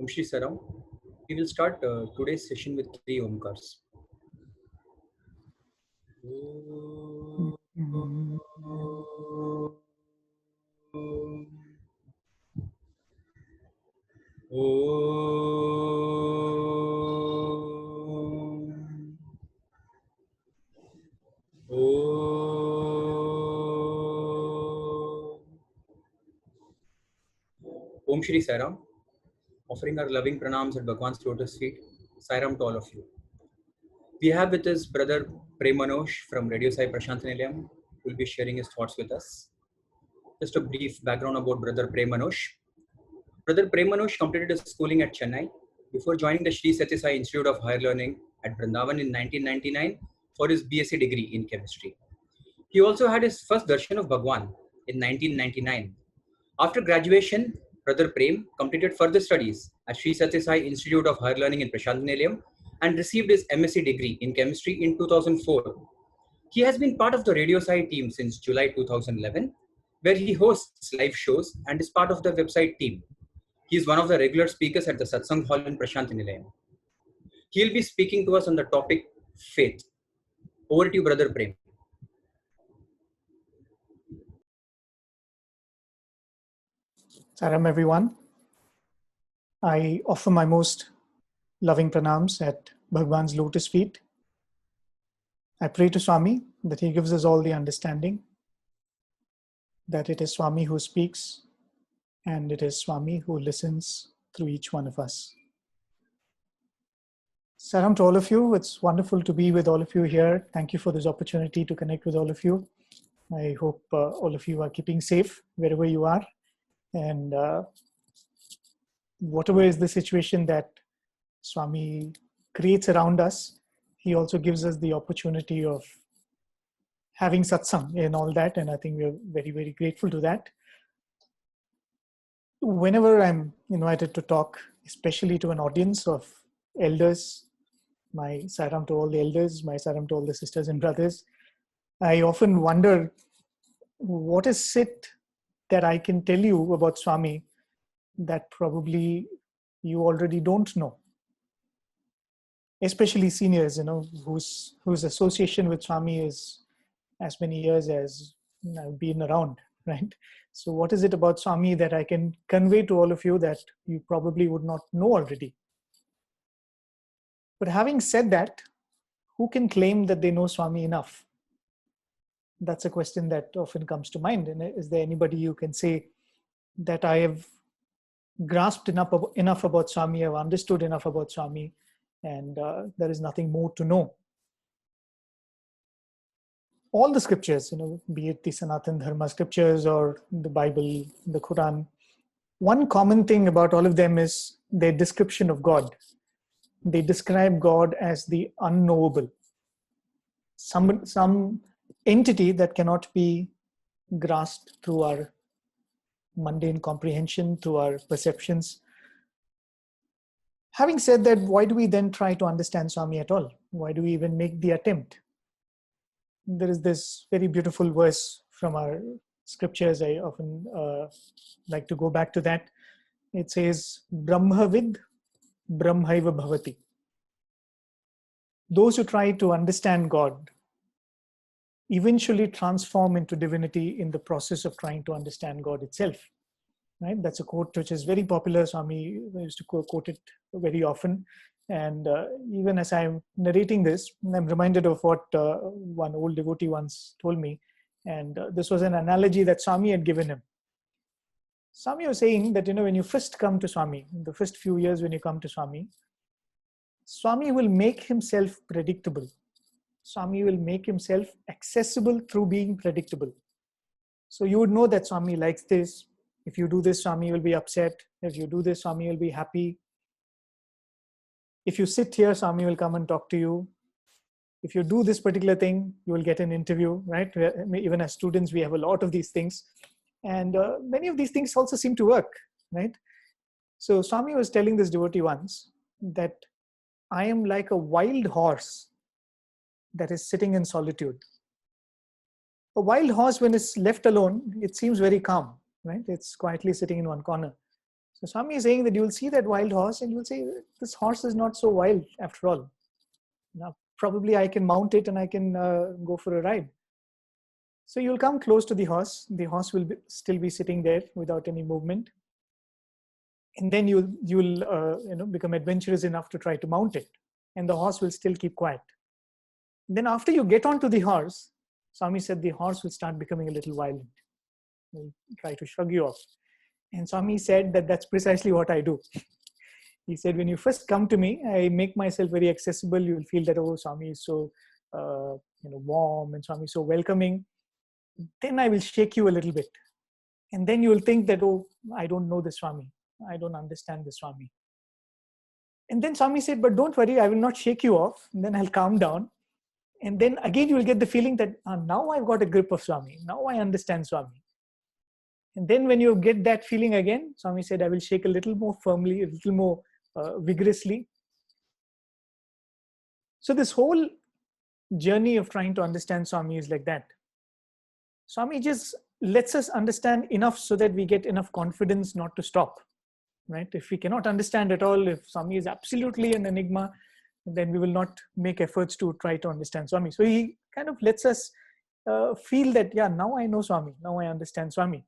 Om Shri Saram. We will start today's session with three Omkars. Om Shri Saram. Offering our loving pranams at Bhagwan's lotus feet. Sairam to all of you. We have with us brother Prem Anosh from Radio Sai Prashant Nilayam, who will be sharing his thoughts with us. Just a brief background about brother Prem Anosh. Brother Prem Anosh completed his schooling at Chennai before joining the Sri Sathya Sai Institute of Higher Learning at Vrindavan in 1999 for his BSc degree in chemistry. He also had his first darshan of Bhagwan in 1999. After graduation, Brother Prem completed further studies at Sri Sathya Sai Institute of Higher Learning in Prashant Nilayam and received his MSc degree in chemistry in 2004. He has been part of the Radio Sai team since July 2011, where he hosts live shows and is part of the website team. He is one of the regular speakers at the Satsang Hall in Prashant Nilayam. He will be speaking to us on the topic faith. Over to you, Brother Prem. Saram everyone. I offer my most loving pranams at Bhagwan's lotus feet. I pray to Swami that he gives us all the understanding, that it is Swami who speaks and it is Swami who listens through each one of us. Saram to all of you. It's wonderful to be with all of you here. Thank you for this opportunity to connect with all of you. I hope all of you are keeping safe wherever you are. And whatever is the situation that Swami creates around us, he also gives us the opportunity of having satsang and all that. And I think we're very, very grateful to that. Whenever I'm invited to talk, especially to an audience of elders, my saram to all the elders, my saram to all the sisters and brothers, I often wonder, what is it that I can tell you about Swami that probably you already don't know? Especially seniors, whose association with Swami is as many years as I've been around, right? So what is it about Swami that I can convey to all of you that you probably would not know already? But having said that, who can claim that they know Swami enough? That's a question that often comes to mind. And is there anybody you can say that I have grasped enough about Swami, I've understood enough about Swami, and there is nothing more to know? All the scriptures, be it the Sanatana Dharma scriptures or the Bible, the Quran, one common thing about all of them is their description of God. They describe God as the unknowable, some entity that cannot be grasped through our mundane comprehension, through our perceptions. Having said that, why do we then try to understand Swami at all? Why do we even make the attempt? There is this very beautiful verse from our scriptures. I often like to go back to that. It says, Brahmavid Brahmaiva Bhavati. Those who try to understand God eventually transform into divinity in the process of trying to understand God itself. Right? That's a quote which is very popular. Swami used to quote it very often. And even as I'm narrating this, I'm reminded of what one old devotee once told me. And this was an analogy that Swami had given him. Swami was saying that, when you first come to Swami, in the first few years when you come to Swami, Swami will make himself predictable. Swami will make himself accessible through being predictable. So you would know that Swami likes this. If you do this, Swami will be upset. If you do this, Swami will be happy. If you sit here, Swami will come and talk to you. If you do this particular thing, you will get an interview, right? Even as students, we have a lot of these things. And many of these things also seem to work, right? So Swami was telling this devotee once that I am like a wild horse that is sitting in solitude. A wild horse, when it's left alone, it seems very calm, right? It's quietly sitting in one corner. So Swami is saying that you will see that wild horse and you will say, this horse is not so wild after all. Now, probably I can mount it and I can go for a ride. So you'll come close to the horse. The horse will still be sitting there without any movement. And then you'll become adventurous enough to try to mount it. And the horse will still keep quiet. Then after you get onto the horse, Swami said the horse will start becoming a little violent. Will try to shrug you off. And Swami said that that's precisely what I do. He said, when you first come to me, I make myself very accessible. You'll feel that, oh, Swami is so warm and Swami is so welcoming. Then I will shake you a little bit. And then you will think that, oh, I don't know the Swami. I don't understand the Swami. And then Swami said, but don't worry, I will not shake you off. And then I'll calm down. And then again, you will get the feeling that now I've got a grip of Swami. Now I understand Swami. And then when you get that feeling again, Swami said, I will shake a little more firmly, a little more vigorously. So this whole journey of trying to understand Swami is like that. Swami just lets us understand enough so that we get enough confidence not to stop. Right? If we cannot understand at all, if Swami is absolutely an enigma, then we will not make efforts to try to understand Swami. So he kind of lets us feel that, yeah, now I know Swami, now I understand Swami.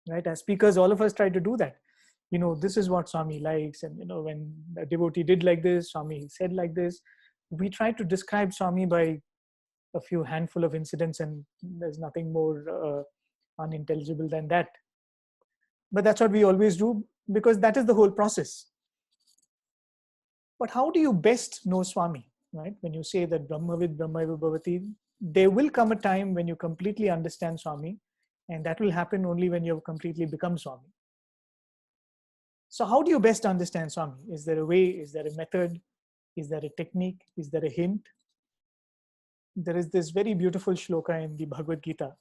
Right? As speakers, all of us try to do that. This is what Swami likes. And, when a devotee did like this, Swami said like this. We try to describe Swami by a few handful of incidents, and there's nothing more unintelligible than that. But that's what we always do, because that is the whole process. But how do you best know Swami? Right? When you say that Brahmavid Brahmaiva Bhavati, there will come a time when you completely understand Swami, and that will happen only when you have completely become Swami. So how do you best understand Swami? Is there a way? Is there a method? Is there a technique? Is there a hint? There is this very beautiful shloka in the Bhagavad Gita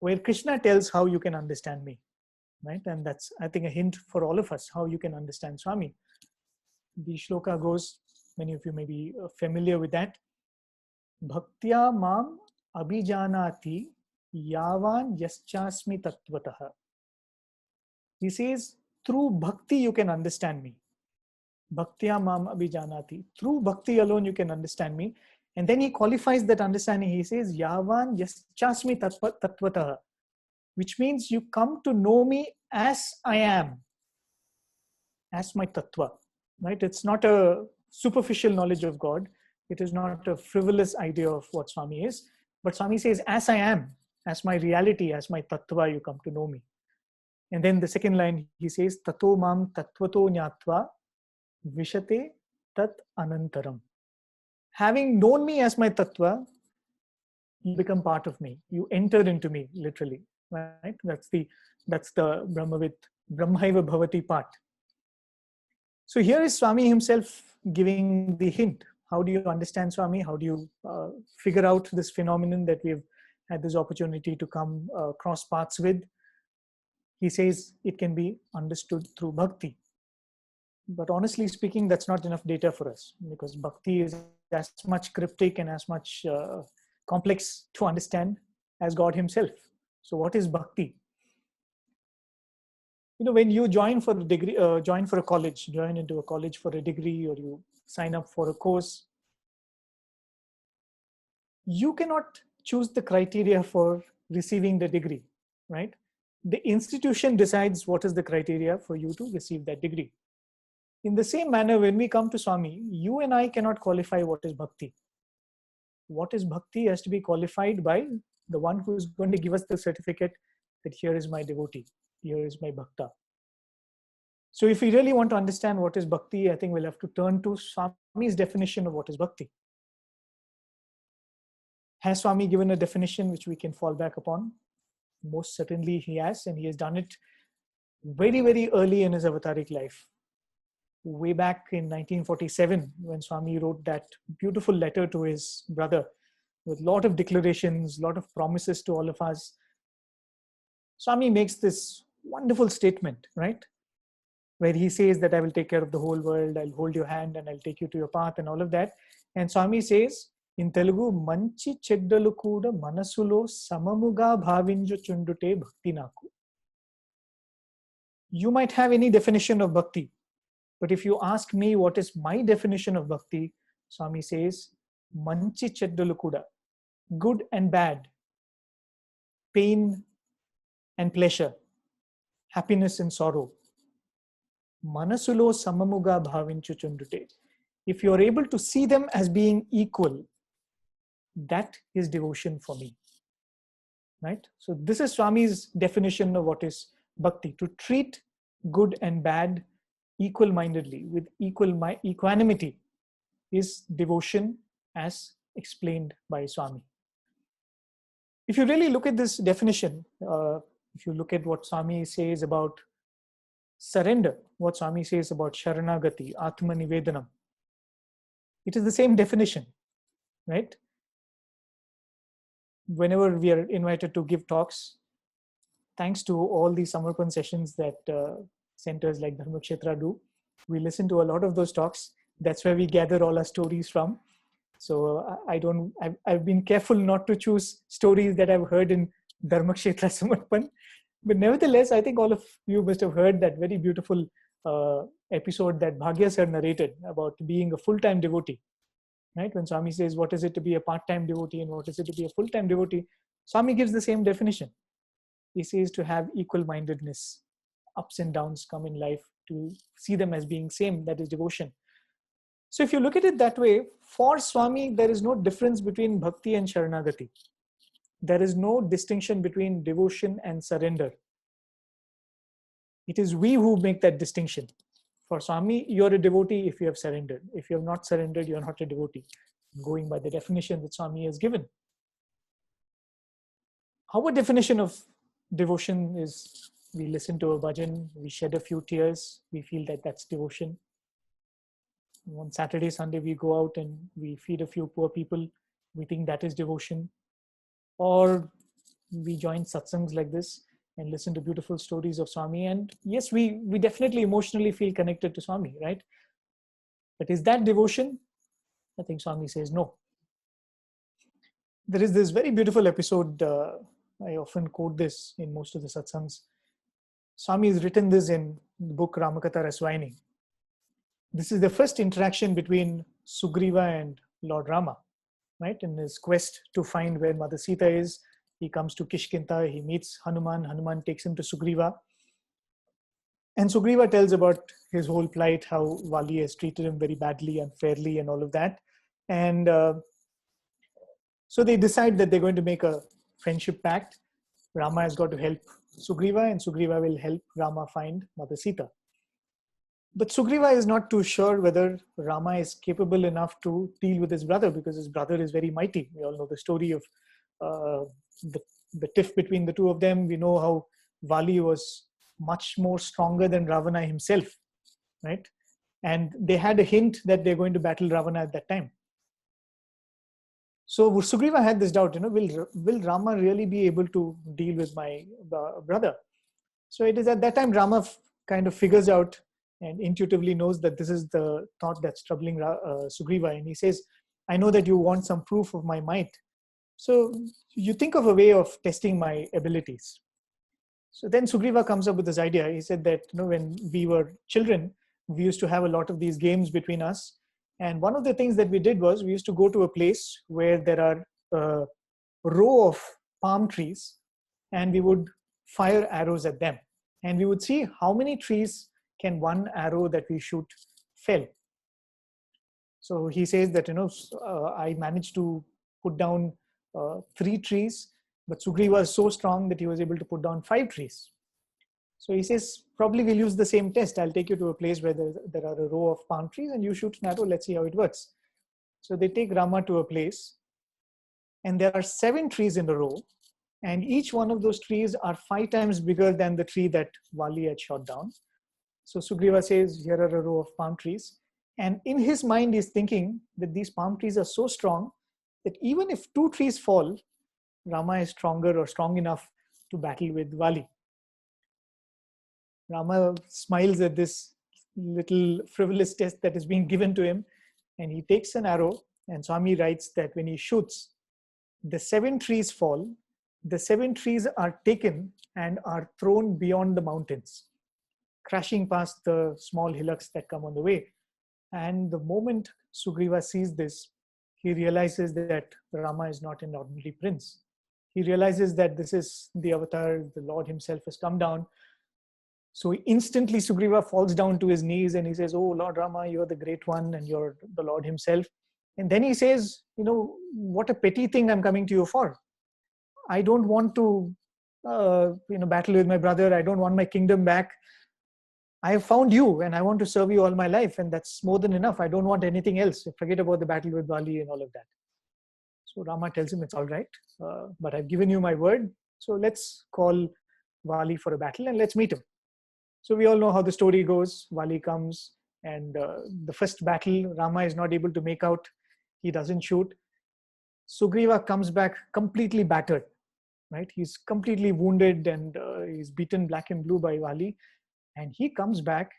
where Krishna tells how you can understand me. Right? And that's, I think, a hint for all of us, how you can understand Swami. The shloka goes, many of you may be familiar with that. Bhaktya mam abhijanati yavan yaschasmi tattvataha. He says, through bhakti you can understand me. Bhaktya mam abhijanati. Through bhakti alone you can understand me. And then he qualifies that understanding. He says, yavan yaschasmi tattvataha. Which means you come to know me as I am, as my tattva, right? It's not a superficial knowledge of God. It is not a frivolous idea of what Swami is. But Swami says, as I am, as my reality, as my tattva, you come to know me. And then the second line, he says, tato mam tattvato nyatva vishate tat anantaram. Having known me as my tattva, you become part of me. You enter into me, literally. Right? That's the Brahmaiva Bhavati part. So here is Swami himself giving the hint. How do you understand Swami? How do you figure out this phenomenon that we've had this opportunity to come cross paths with? He says it can be understood through bhakti. But honestly speaking, that's not enough data for us, because bhakti is as much cryptic and as much complex to understand as God himself. So what is bhakti? When you join for a degree, join into a college for a degree, or you sign up for a course, you cannot choose the criteria for receiving the degree, right? The institution decides what is the criteria for you to receive that degree. In the same manner, when we come to Swami, you and I cannot qualify what is bhakti. What is bhakti has to be qualified by the one who is going to give us the certificate that here is my devotee, here is my bhakta. So if we really want to understand what is bhakti, I think we'll have to turn to Swami's definition of what is bhakti. Has Swami given a definition which we can fall back upon? Most certainly he has, and he has done it very, very early in his avataric life. Way back in 1947, when Swami wrote that beautiful letter to his brother with a lot of declarations, a lot of promises to all of us, Swami makes this wonderful statement, right? Where he says that I will take care of the whole world, I'll hold your hand and I'll take you to your path and all of that. And Swami says in Telugu, Manchi cheddalu kuda manasulo samamuga bhavinju chundute bhakti naku. You might have any definition of bhakti, but if you ask me what is my definition of bhakti, Swami says, manchi cheddalu kuda, good and bad, pain and pleasure, happiness and sorrow. Manasulo samamuga bhavinchuchundute. If you're able to see them as being equal, that is devotion for me. Right? So this is Swami's definition of what is bhakti. To treat good and bad equal-mindedly, with equanimity, is devotion as explained by Swami. If you really look at this definition, if you look at what Swami says about surrender, what Swami says about Sharanagati, Atma Nivedanam, it is the same definition, right? Whenever we are invited to give talks, thanks to all the Samarpan sessions that centers like Dharmakshetra do, we listen to a lot of those talks. That's where we gather all our stories from. So I've been careful not to choose stories that I've heard in Dharmakshetra Samarpan. But nevertheless, I think all of you must have heard that very beautiful episode that Bhagya sir narrated about being a full-time devotee. Right? When Swami says, what is it to be a part-time devotee and what is it to be a full-time devotee? Swami gives the same definition. He says to have equal-mindedness. Ups and downs come in life, to see them as being same, that is devotion. So if you look at it that way, for Swami, there is no difference between bhakti and sharanagati. There is no distinction between devotion and surrender. It is we who make that distinction. For Swami, you're a devotee if you have surrendered. If you have not surrendered, you're not a devotee, going by the definition that Swami has given. Our definition of devotion is we listen to a bhajan, we shed a few tears, we feel that that's devotion. On Saturday, Sunday, we go out and we feed a few poor people, we think that is devotion. Or we join satsangs like this and listen to beautiful stories of Swami. And yes, we definitely emotionally feel connected to Swami, right? But is that devotion? I think Swami says no. There is this very beautiful episode, I often quote this in most of the satsangs. Swami has written this in the book Ramakatha Raswayini. This is the first interaction between Sugriva and Lord Rama, right? In his quest to find where Mother Sita is, he comes to Kishkinta, he meets Hanuman, Hanuman takes him to Sugriva. And Sugriva tells about his whole plight, how Vali has treated him very badly, unfairly, and all of that. And so they decide that they're going to make a friendship pact. Rama has got to help Sugriva, and Sugriva will help Rama find Mother Sita. But Sugriva is not too sure whether Rama is capable enough to deal with his brother, because his brother is very mighty. We all know the story of the tiff between the two of them. We know how Vali was much more stronger than Ravana himself, right? And they had a hint that they're going to battle Ravana at that time. So Sugriva had this doubt, will Rama really be able to deal with my brother? So it is at that time Rama kind of figures out and intuitively knows that this is the thought that's troubling Sugriva. And he says, I know that you want some proof of my might. So you think of a way of testing my abilities. So then Sugriva comes up with this idea. He said that when we were children, we used to have a lot of these games between us. And one of the things that we did was we used to go to a place where there are a row of palm trees, and we would fire arrows at them. And we would see how many trees can one arrow that we shoot fell. So he says that, I managed to put down 3 trees, but Sugriva was so strong that he was able to put down 5 trees. So he says, probably we'll use the same test. I'll take you to a place where there are a row of palm trees and you shoot an arrow. Let's see how it works. So they take Rama to a place and there are 7 trees in a row. And each one of those trees are 5 times bigger than the tree that Vali had shot down. So Sugriva says, here are a row of palm trees. And in his mind, he's thinking that these palm trees are so strong that even if 2 trees fall, Rama is stronger or strong enough to battle with Vali. Rama smiles at this little frivolous test that is being given to him, and he takes an arrow, and Swami writes that when he shoots, the 7 trees fall, the 7 trees are taken and are thrown beyond the mountains. crashing past the small hillocks that come on the way. And the moment Sugriva sees this, he realizes that Rama is not an ordinary prince. He realizes that this is the avatar, the Lord himself has come down. So instantly Sugriva falls down to his knees and he says, "Oh Lord Rama, you're the great one and you're the Lord himself." And then he says, "What a petty thing I'm coming to you for. I don't want to battle with my brother. I don't want my kingdom back. I have found you and I want to serve you all my life, and that's more than enough. I don't want anything else. Forget about the battle with Vali and all of that." So Rama tells him, "It's all right, but I've given you my word. So let's call Vali for a battle and let's meet him." So we all know how the story goes. Vali comes, and the first battle, Rama is not able to make out. He doesn't shoot. Sugriva comes back completely battered, right? He's completely wounded and he's beaten black and blue by Vali. And he comes back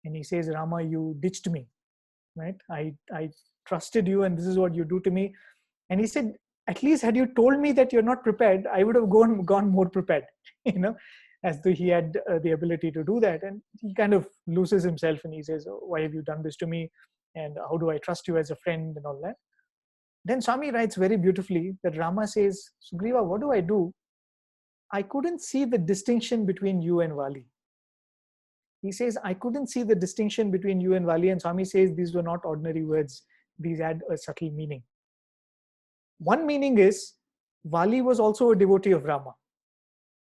and he says, "Rama, you ditched me, right? I trusted you and this is what you do to me." And he said, "At least had you told me that you're not prepared, I would have gone more prepared," as though he had the ability to do that. And he kind of loses himself and he says, "Oh, why have you done this to me? And how do I trust you as a friend?" and all that. Then Swami writes very beautifully that Rama says, "Sugriva, what do I do? I couldn't see the distinction between you and Vali." He says, "I couldn't see the distinction between you and Vali." And Swami says these were not ordinary words. These had a subtle meaning. One meaning is Vali was also a devotee of Rama.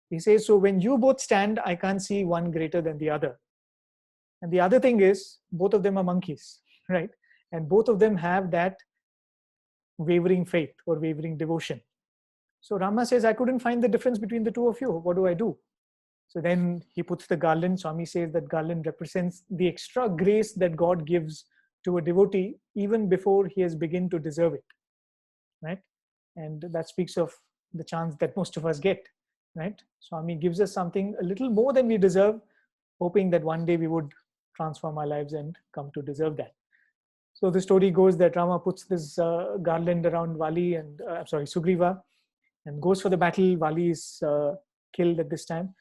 He says, so when you both stand, I can't see one greater than the other. And the other thing is, both of them are monkeys, right? And both of them have that wavering faith or wavering devotion. So Rama says, "I couldn't find the difference between the two of you. What do I do?" So then he puts the garland. Swami says that garland represents the extra grace that God gives to a devotee even before he has begun to deserve it, right? And that speaks of the chance that most of us get, right? Swami gives us something a little more than we deserve, hoping that one day we would transform our lives and come to deserve that. So the story goes that Rama puts this garland around Vali and, Sugriva, and goes for the battle. Vali is killed at this time.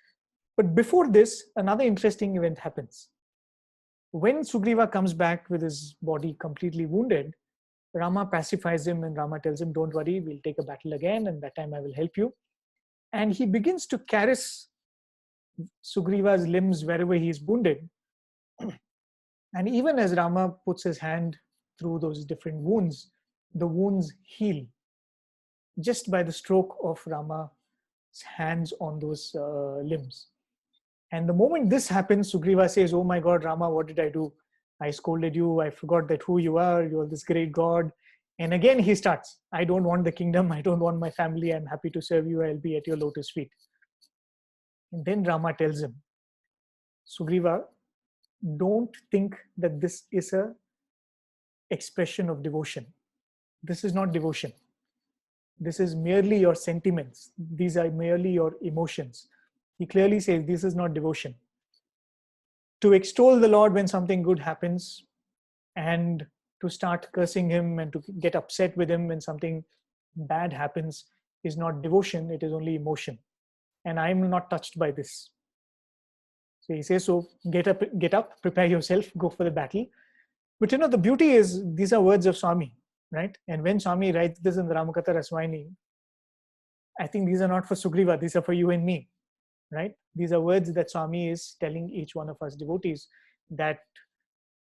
But before this, another interesting event happens. When Sugriva comes back with his body completely wounded, Rama pacifies him and Rama tells him, "Don't worry, we'll take a battle again and that time I will help you." And he begins to caress Sugriva's limbs wherever he is wounded. And even as Rama puts his hand through those different wounds, the wounds heal just by the stroke of Rama's hands on those limbs. And the moment this happens, Sugriva says, "Oh my God, Rama, what did I do? I scolded you. I forgot that who you are. You're this great God." And again, he starts, "I don't want the kingdom. I don't want my family. I'm happy to serve you. I'll be at your lotus feet." And then Rama tells him, "Sugriva, don't think that this is a expression of devotion. This is not devotion. This is merely your sentiments. These are merely your emotions." He clearly says this is not devotion. To extol the Lord when something good happens and to start cursing him and to get upset with him when something bad happens is not devotion, it is only emotion. And I'm not touched by this. So he says, so get up, prepare yourself, go for the battle. But the beauty is these are words of Swami, right? And when Swami writes this in the Ramakatha Raswani, I think these are not for Sugriva, these are for you and me, right? These are words that Swami is telling each one of us devotees, that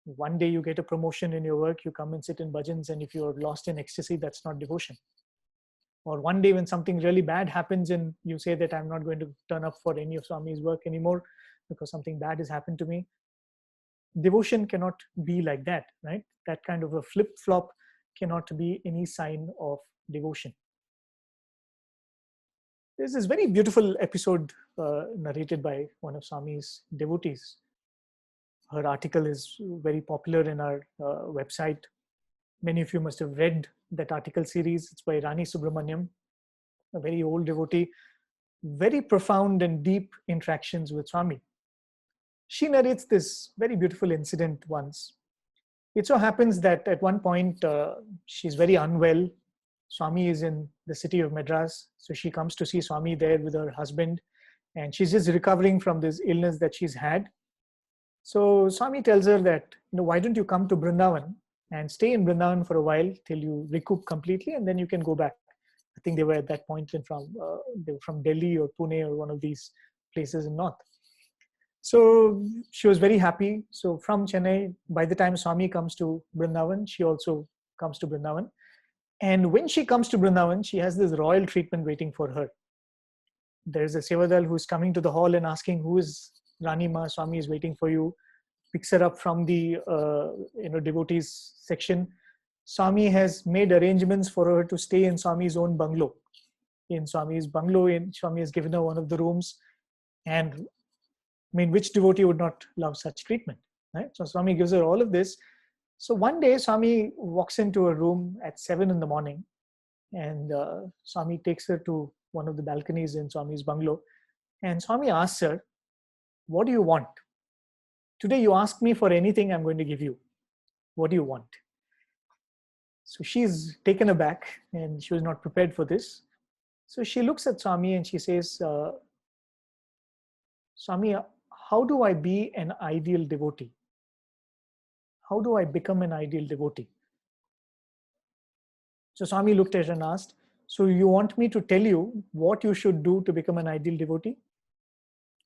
one day you get a promotion in your work, you come and sit in bhajans, and if you're lost in ecstasy, that's not devotion. Or one day when something really bad happens and you say that I'm not going to turn up for any of Swami's work anymore because something bad has happened to me. Devotion cannot be like that, right? That kind of a flip-flop cannot be any sign of devotion. There's this very beautiful episode narrated by one of Swami's devotees. Her article is very popular in our website. Many of you must have read that article series. It's by Rani Subramaniam, a very old devotee, very profound and deep interactions with Swami. She narrates this very beautiful incident once. It so happens that at one point, she's very unwell. Swami is in the city of Madras. So she comes to see Swami there with her husband. And she's just recovering from this illness that she's had. So Swami tells her that, why don't you come to Vrindavan and stay in Vrindavan for a while till you recoup completely, and then you can go back. I think they were at that point they were from Delhi or Pune or one of these places in north. So she was very happy. So from Chennai, by the time Swami comes to Vrindavan, she also comes to Vrindavan. And when she comes to Vrindavan, she has this royal treatment waiting for her. There's a Sevadal who's coming to the hall and asking, who is Rani Ma? Swami is waiting for you. Picks her up from the devotees section. Swami has made arrangements for her to stay in Swami's own bungalow. In Swami's bungalow, Swami has given her one of the rooms. And I mean, which devotee would not love such treatment, right? So Swami gives her all of this. So one day, Swami walks into a room at 7 in the morning, and Swami takes her to one of the balconies in Swami's bungalow. And Swami asks her, what do you want? Today you ask me for anything, I'm going to give you. What do you want? So she's taken aback, and she was not prepared for this. So she looks at Swami and she says, Swami, how do I be an ideal devotee? How do I become an ideal devotee? So Swami looked at her and asked, so you want me to tell you what you should do to become an ideal devotee?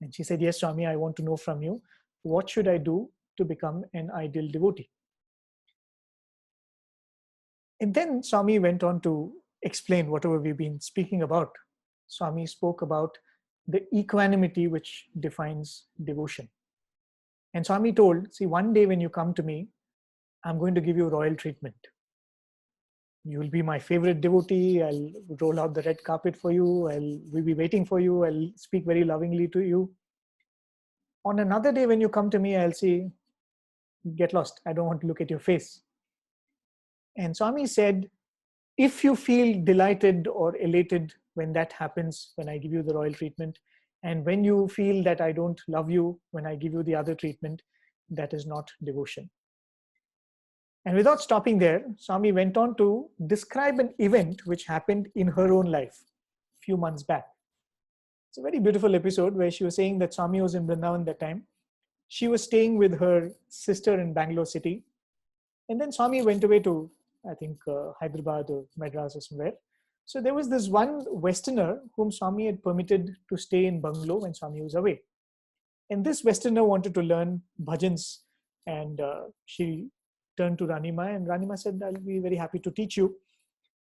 And she said, yes, Swami, I want to know from you, what should I do to become an ideal devotee? And then Swami went on to explain whatever we've been speaking about. Swami spoke about the equanimity which defines devotion. And Swami told, see, one day when you come to me, I'm going to give you royal treatment. You will be my favorite devotee. I'll roll out the red carpet for you. We'll be waiting for you. I'll speak very lovingly to you. On another day when you come to me, I'll say, get lost. I don't want to look at your face. And Swami said, if you feel delighted or elated when that happens, when I give you the royal treatment, and when you feel that I don't love you when I give you the other treatment, that is not devotion. And without stopping there, Swami went on to describe an event which happened in her own life a few months back. It's a very beautiful episode where she was saying that Swami was in Vrindavan that time. She was staying with her sister in Bangalore city. And then Swami went away to, I think, Hyderabad or Madras or somewhere. So there was this one Westerner whom Swami had permitted to stay in bungalow when Swami was away. And this Westerner wanted to learn bhajans, and she turned to Ranima, and Ranima said, I'll be very happy to teach you.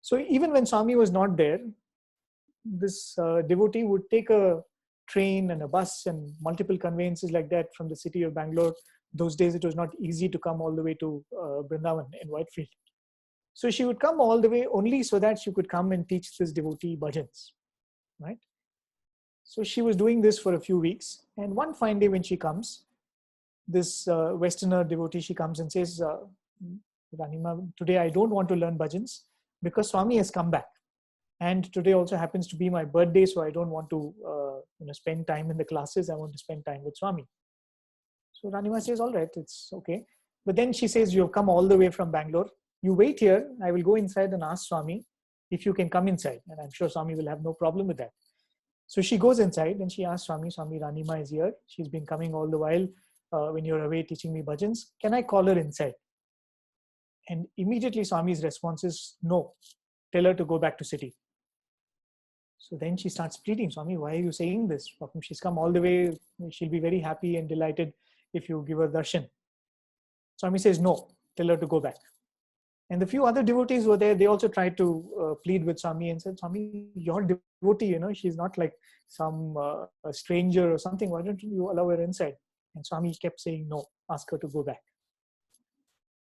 So even when Swami was not there, this devotee would take a train and a bus and multiple conveyances like that from the city of Bangalore. Those days it was not easy to come all the way to Vrindavan in Whitefield. So she would come all the way only so that she could come and teach this devotee bhajans, right? So she was doing this for a few weeks, and one fine day when she comes, this Westerner devotee, she comes and says, Ranima, today I don't want to learn bhajans because Swami has come back. And today also happens to be my birthday, so I don't want to spend time in the classes. I want to spend time with Swami. So Ranima says, all right, it's okay. But then she says, you have come all the way from Bangalore. You wait here. I will go inside and ask Swami if you can come inside. And I'm sure Swami will have no problem with that. So she goes inside and she asks Swami, Ranima is here. She's been coming all the while when you're away teaching me bhajans. Can I call her inside? And immediately Swami's response is, no, tell her to go back to city. So then she starts pleading, Swami, why are you saying this? She's come all the way. She'll be very happy and delighted if you give her darshan. Swami says, no, tell her to go back. And the few other devotees were there. They also tried to plead with Swami and said, Swami, your devotee, she's not like some a stranger or something. Why don't you allow her inside? And Swami kept saying, no, ask her to go back.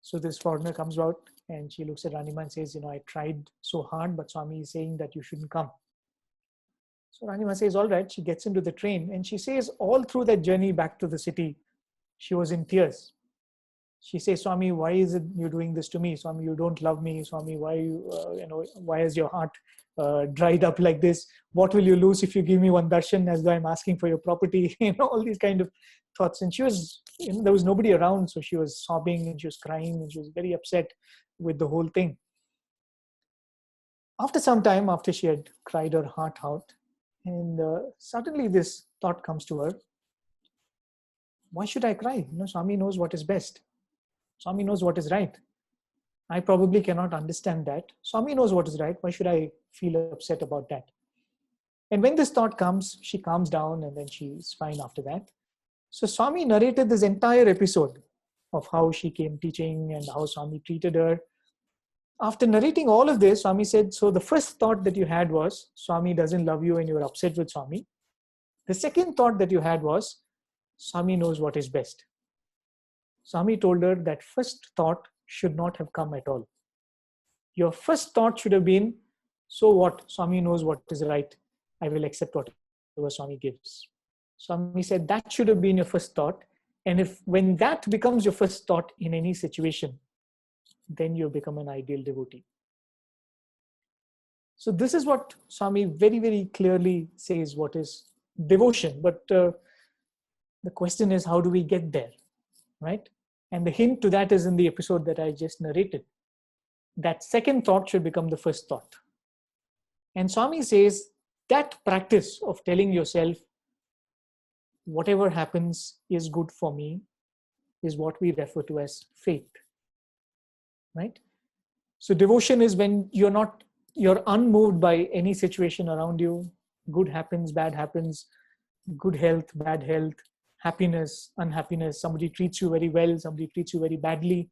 So this foreigner comes out and she looks at Ranima and says, I tried so hard, but Swami is saying that you shouldn't come. So Ranima says, all right. She gets into the train and she says all through that journey back to the city, she was in tears. She says, Swami, why is it you doing this to me? Swami, you don't love me. Swami, why, why is your heart dried up like this? What will you lose if you give me one darshan as though I'm asking for your property? All these kind of thoughts. And she was, there was nobody around. So she was sobbing and she was crying and she was very upset with the whole thing. After some time, after she had cried her heart out, and suddenly this thought comes to her. Why should I cry? Swami knows what is best. Swami knows what is right. I probably cannot understand that. Swami knows what is right. Why should I feel upset about that? And when this thought comes, she calms down and then she's fine after that. So Swami narrated this entire episode of how she came teaching and how Swami treated her. After narrating all of this, Swami said, so the first thought that you had was, Swami doesn't love you and you were upset with Swami. The second thought that you had was, Swami knows what is best. Swami told her that first thought should not have come at all. Your first thought should have been, so what? Swami knows what is right. I will accept whatever Swami gives. Swami said that should have been your first thought. And when that becomes your first thought in any situation, then you become an ideal devotee. So this is what Swami very, very clearly says what is devotion. But the question is, how do we get there, right? And the hint to that is in the episode that I just narrated. That second thought should become the first thought. And Swami says that practice of telling yourself, whatever happens is good for me, is what we refer to as faith, right? So devotion is when you're unmoved by any situation around you. Good happens, bad happens, good health, bad health, happiness, unhappiness. Somebody treats you very well, somebody treats you very badly.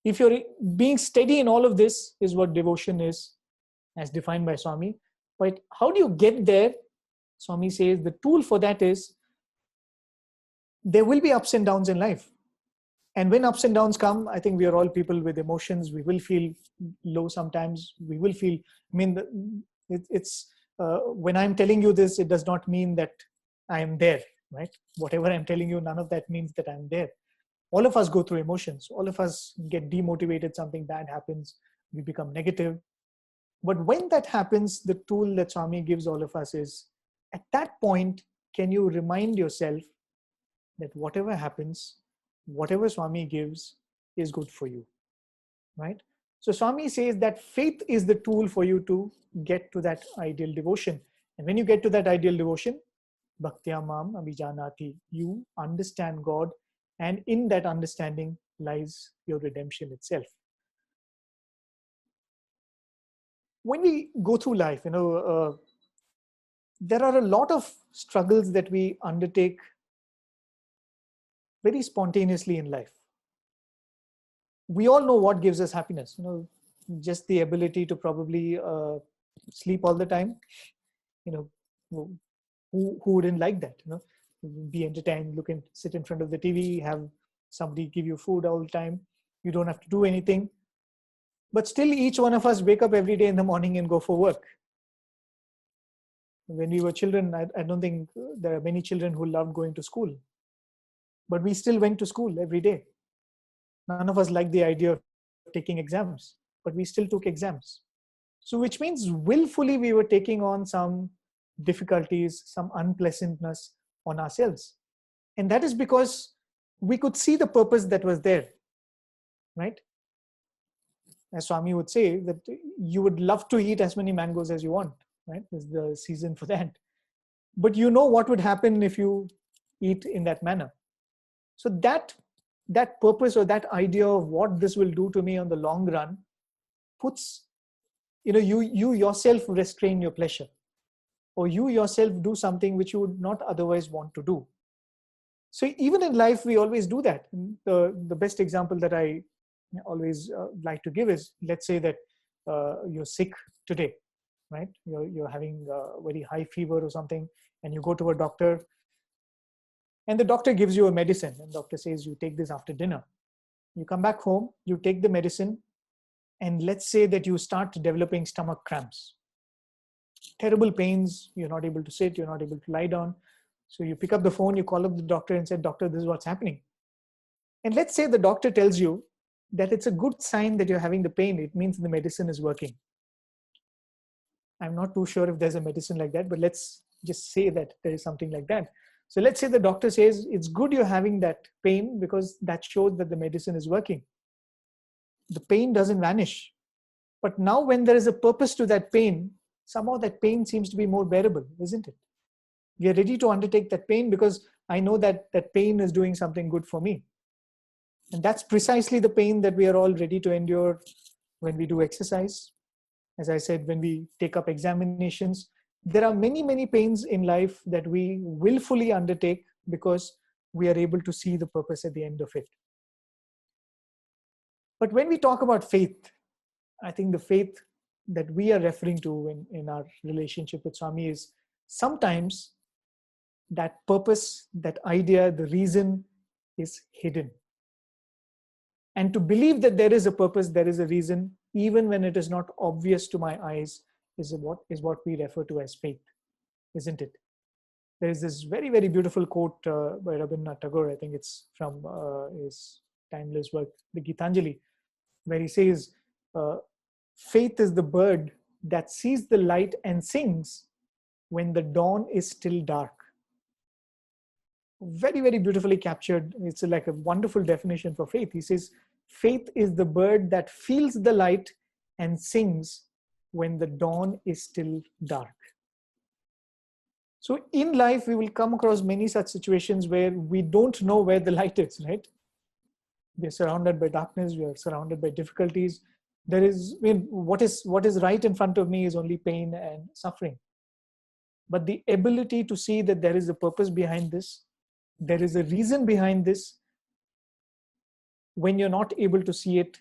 If you're being steady in all of this is what devotion is, as defined by Swami. But how do you get there? Swami says the tool for that is, there will be ups and downs in life. And when ups and downs come, I think we are all people with emotions. We will feel low sometimes. We will feel, when I'm telling you this, it does not mean that I am there, right? Whatever I'm telling you, none of that means that I'm there. All of us go through emotions. All of us get demotivated. Something bad happens. We become negative. But when that happens, the tool that Swami gives all of us is, at that point, can you remind yourself that whatever happens, whatever Swami gives is good for you, right? So Swami says that faith is the tool for you to get to that ideal devotion. And when you get to that ideal devotion, bhaktya mam abhijanati, you understand God, and in that understanding lies your redemption itself. When we go through life, there are a lot of struggles that we undertake very spontaneously in life. We all know what gives us happiness, just the ability to probably sleep all the time. Who wouldn't like that? Be entertained, sit in front of the TV, have somebody give you food all the time. You don't have to do anything. But still, each one of us wake up every day in the morning and go for work. When we were children, I don't think there are many children who loved going to school. But we still went to school every day. None of us liked the idea of taking exams, but we still took exams. So which means willfully we were taking on some difficulties, some unpleasantness on ourselves. And that is because we could see the purpose that was there, right? As Swami would say, that you would love to eat as many mangoes as you want, right? There's the season for that. But you know what would happen if you eat in that manner. So that purpose or that idea of what this will do to me on the long run puts, you yourself restrain your pleasure, or you yourself do something which you would not otherwise want to do. So even in life, we always do that. The best example that I always like to give is, let's say that you're sick today, right? You're having a very high fever or something, and you go to a doctor, and the doctor gives you a medicine, and doctor says you take this after dinner. You come back home, you take the medicine, and let's say that you start developing stomach cramps. Terrible pains, you're not able to sit, you're not able to lie down. So you pick up the phone, you call up the doctor and say, doctor, this is what's happening. And let's say the doctor tells you that it's a good sign that you're having the pain. It means the medicine is working. I'm not too sure if there's a medicine like that, but let's just say that there is something like that. So let's say the doctor says it's good you're having that pain because that shows that the medicine is working. The pain doesn't vanish. But now when there is a purpose to that pain, somehow that pain seems to be more bearable, isn't it? We are ready to undertake that pain because I know that that pain is doing something good for me. And that's precisely the pain that we are all ready to endure when we do exercise. As I said, when we take up examinations, there are many, many pains in life that we willfully undertake because we are able to see the purpose at the end of it. But when we talk about faith, I think the faith that we are referring to in our relationship with Swami is sometimes that purpose, that idea, the reason is hidden. And to believe that there is a purpose, there is a reason, even when it is not obvious to my eyes, is what we refer to as faith, isn't it? There is this very, very beautiful quote by Rabindranath Tagore. I think it's from his timeless work, the Gitanjali, where he says, faith is the bird that sees the light and sings when the dawn is still dark. Very, very beautifully captured. It's like a wonderful definition for faith. He says, faith is the bird that feels the light and sings when the dawn is still dark. So in life, we will come across many such situations where we don't know where the light is, right? We are surrounded by darkness. We are surrounded by difficulties. There is, what is right in front of me is only pain and suffering. But the ability to see that there is a purpose behind this, there is a reason behind this, when you're not able to see it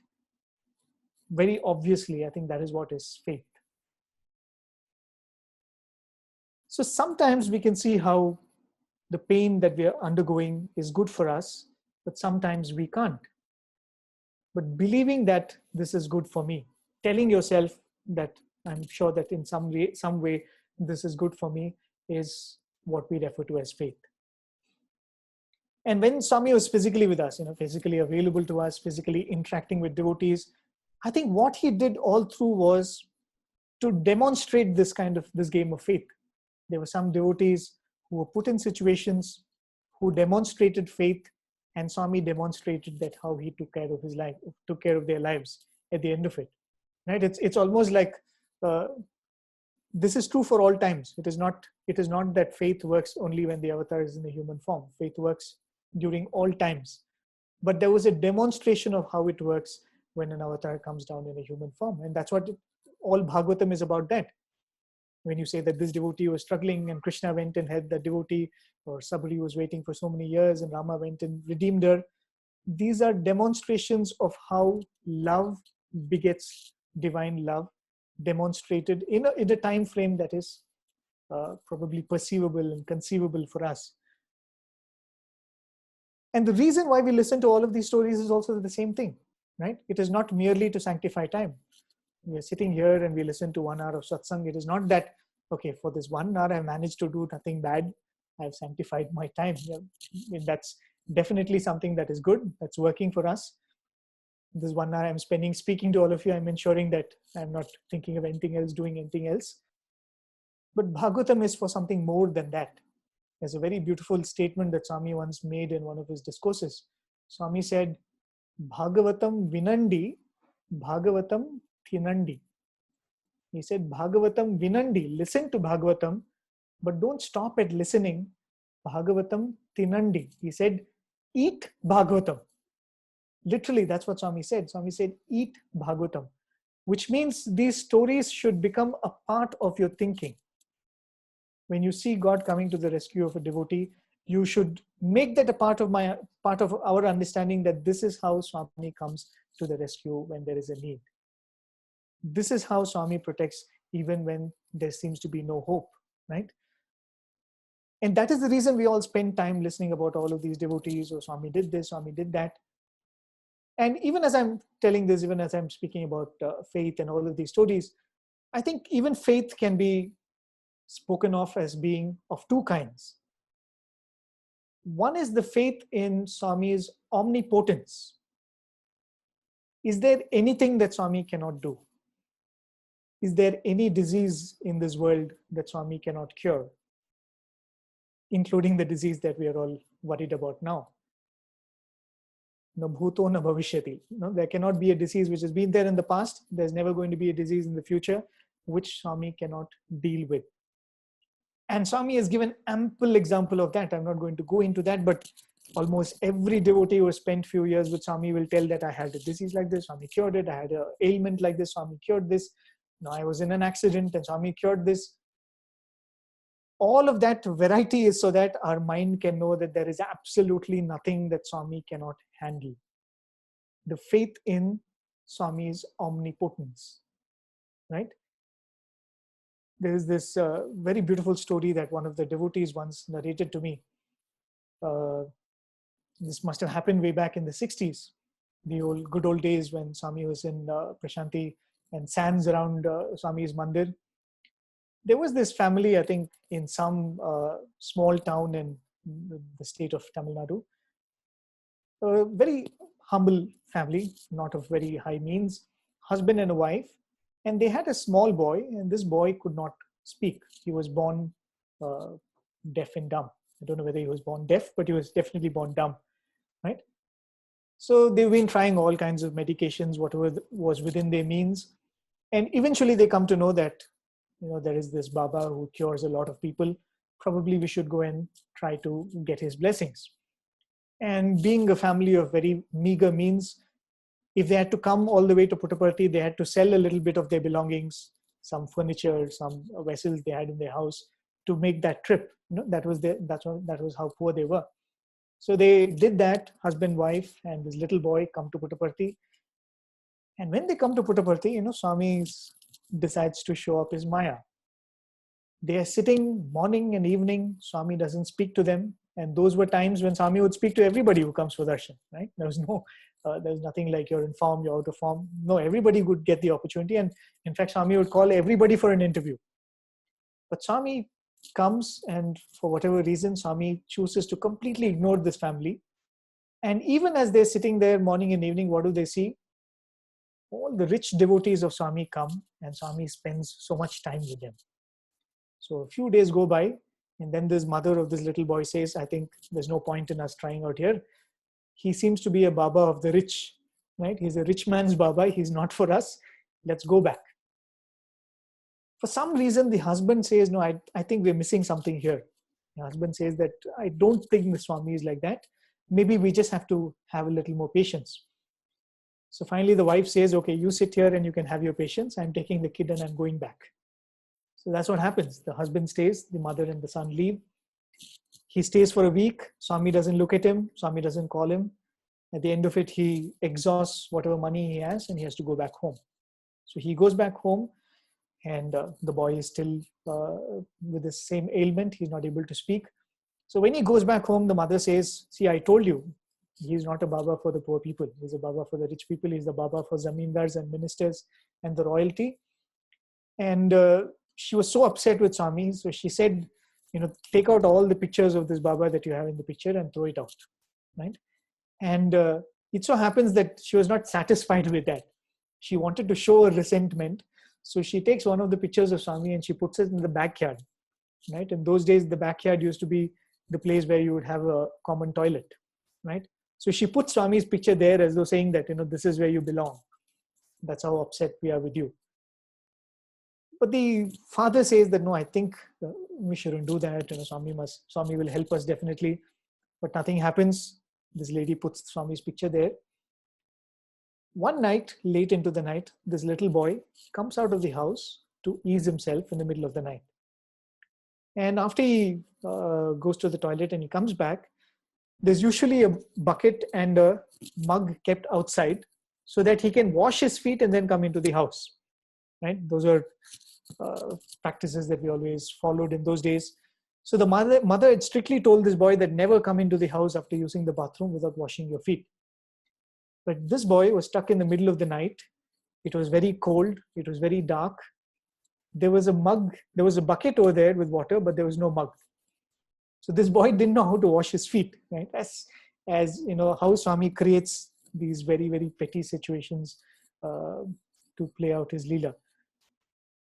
very obviously, I think that is what is faith. So sometimes we can see how the pain that we are undergoing is good for us, but sometimes we can't. But believing that this is good for me, telling yourself that I'm sure that in some way this is good for me, is what we refer to as faith. And when Swami was physically with us, physically available to us, physically interacting with devotees, I think what he did all through was to demonstrate this game of faith. There were some devotees who were put in situations, who demonstrated faith, and Swami demonstrated that how he took care of his life, took care of their lives at the end of it. Right? It's almost like this is true for all times. It is not that faith works only when the avatar is in a human form. Faith works during all times. But there was a demonstration of how it works when an avatar comes down in a human form. And that's what all Bhagavatam is about, that. When you say that this devotee was struggling and Krishna went and helped that devotee, or Sabri was waiting for so many years and Rama went and redeemed her. These are demonstrations of how love begets divine love, demonstrated in a time frame that is probably perceivable and conceivable for us. And the reason why we listen to all of these stories is also the same thing, right? It is not merely to sanctify time. We are sitting here and we listen to 1 hour of satsang. It is not that, okay, for this 1 hour, I managed to do nothing bad. I've sanctified my time. That's definitely something that is good. That's working for us. This 1 hour I'm spending speaking to all of you, I'm ensuring that I'm not thinking of anything else, doing anything else. But Bhagavatam is for something more than that. There's a very beautiful statement that Swami once made in one of his discourses. Swami said, Bhagavatam vinandi, Bhagavatam thinandi. He said, Bhagavatam vinandi, listen to Bhagavatam, but don't stop at listening. Bhagavatam thinandi. He said, eat Bhagavatam. Literally, that's what Swami said. Swami said, eat Bhagavatam, which means these stories should become a part of your thinking. When you see God coming to the rescue of a devotee, you should make that a part of our understanding that this is how Swami comes to the rescue when there is a need. This is how Swami protects even when there seems to be no hope, right? And that is the reason we all spend time listening about all of these devotees, or Swami did this, Swami did that. And even as I'm telling this, even as I'm speaking about faith and all of these stories, I think even faith can be spoken of as being of two kinds. One is the faith in Swami's omnipotence. Is there anything that Swami cannot do? Is there any disease in this world that Swami cannot cure? Including the disease that we are all worried about now. No bhuto na bhavishyati. No, there cannot be a disease which has been there in the past. There's never going to be a disease in the future which Swami cannot deal with. And Swami has given ample example of that. I'm not going to go into that, but almost every devotee who has spent few years with Swami will tell that I had a disease like this, Swami cured it. I had an ailment like this, Swami cured this. Now I was in an accident and Swami cured this. All of that variety is so that our mind can know that there is absolutely nothing that Swami cannot handle. The faith in Swami's omnipotence, right? There is this very beautiful story that one of the devotees once narrated to me. This must have happened way back in the 60s, the good old days when Swami was in Prashanti and sands around Swami's mandir. There was this family, I think, in some small town in the state of Tamil Nadu. A very humble family, not of very high means, husband and a wife. And they had a small boy, and this boy could not speak. He was born deaf and dumb. I don't know whether he was born deaf, but he was definitely born dumb, right? So they've been trying all kinds of medications, whatever was within their means. And eventually they come to know that, there is this Baba who cures a lot of people. Probably we should go and try to get his blessings. And being a family of very meager means, if they had to come all the way to Puttaparthi, they had to sell a little bit of their belongings, some furniture, some vessels they had in their house to make that trip. That was how poor they were. So they did that, husband, wife, and this little boy come to Puttaparthi. And when they come to Puttaparthi, Swami decides to show up his Maya. They are sitting morning and evening. Swami doesn't speak to them. And those were times when Swami would speak to everybody who comes for darshan, right? There was nothing like you're in form, you're out of form. No, everybody would get the opportunity. And in fact, Swami would call everybody for an interview. But Swami comes, and for whatever reason, Swami chooses to completely ignore this family. And even as they're sitting there morning and evening, what do they see? All the rich devotees of Swami come, and Swami spends so much time with them. So a few days go by, and then this mother of this little boy says, I think there's no point in us trying out here. He seems to be a Baba of the rich, right? He's a rich man's Baba. He's not for us. Let's go back. For some reason, the husband says, no, I think we're missing something here. The husband says that I don't think the Swami is like that. Maybe we just have to have a little more patience. So finally, the wife says, okay, you sit here and you can have your patience. I'm taking the kid and I'm going back. So that's what happens. The husband stays, the mother and the son leave. He stays for a week. Swami doesn't look at him. Swami doesn't call him. At the end of it, he exhausts whatever money he has and he has to go back home. So he goes back home, and the boy is still with the same ailment. He's not able to speak. So when he goes back home, the mother says, see, I told you, he's not a Baba for the poor people. He's a Baba for the rich people. He's the Baba for zamindars and ministers and the royalty. And she was so upset with Swami. So she said, take out all the pictures of this Baba that you have in the picture and throw it out, right? And it so happens that she was not satisfied with that. She wanted to show her resentment. So she takes one of the pictures of Swami and she puts it in the backyard, right? In those days, the backyard used to be the place where you would have a common toilet, right? So she put Swami's picture there as though saying that, this is where you belong. That's how upset we are with you. But the father says that, no, I think we shouldn't do that. Swami will help us definitely. But nothing happens. This lady puts Swami's picture there. One night, late into the night, this little boy comes out of the house to ease himself in the middle of the night. And after he goes to the toilet and he comes back, there's usually a bucket and a mug kept outside so that he can wash his feet and then come into the house. Right? Those are practices that we always followed in those days. So the mother had strictly told this boy that never come into the house after using the bathroom without washing your feet. But this boy was stuck in the middle of the night. It was very cold. It was very dark. There was a bucket over there with water, but there was no mug. So this boy didn't know how to wash his feet, right? As how Swami creates these very, very petty situations to play out his Leela.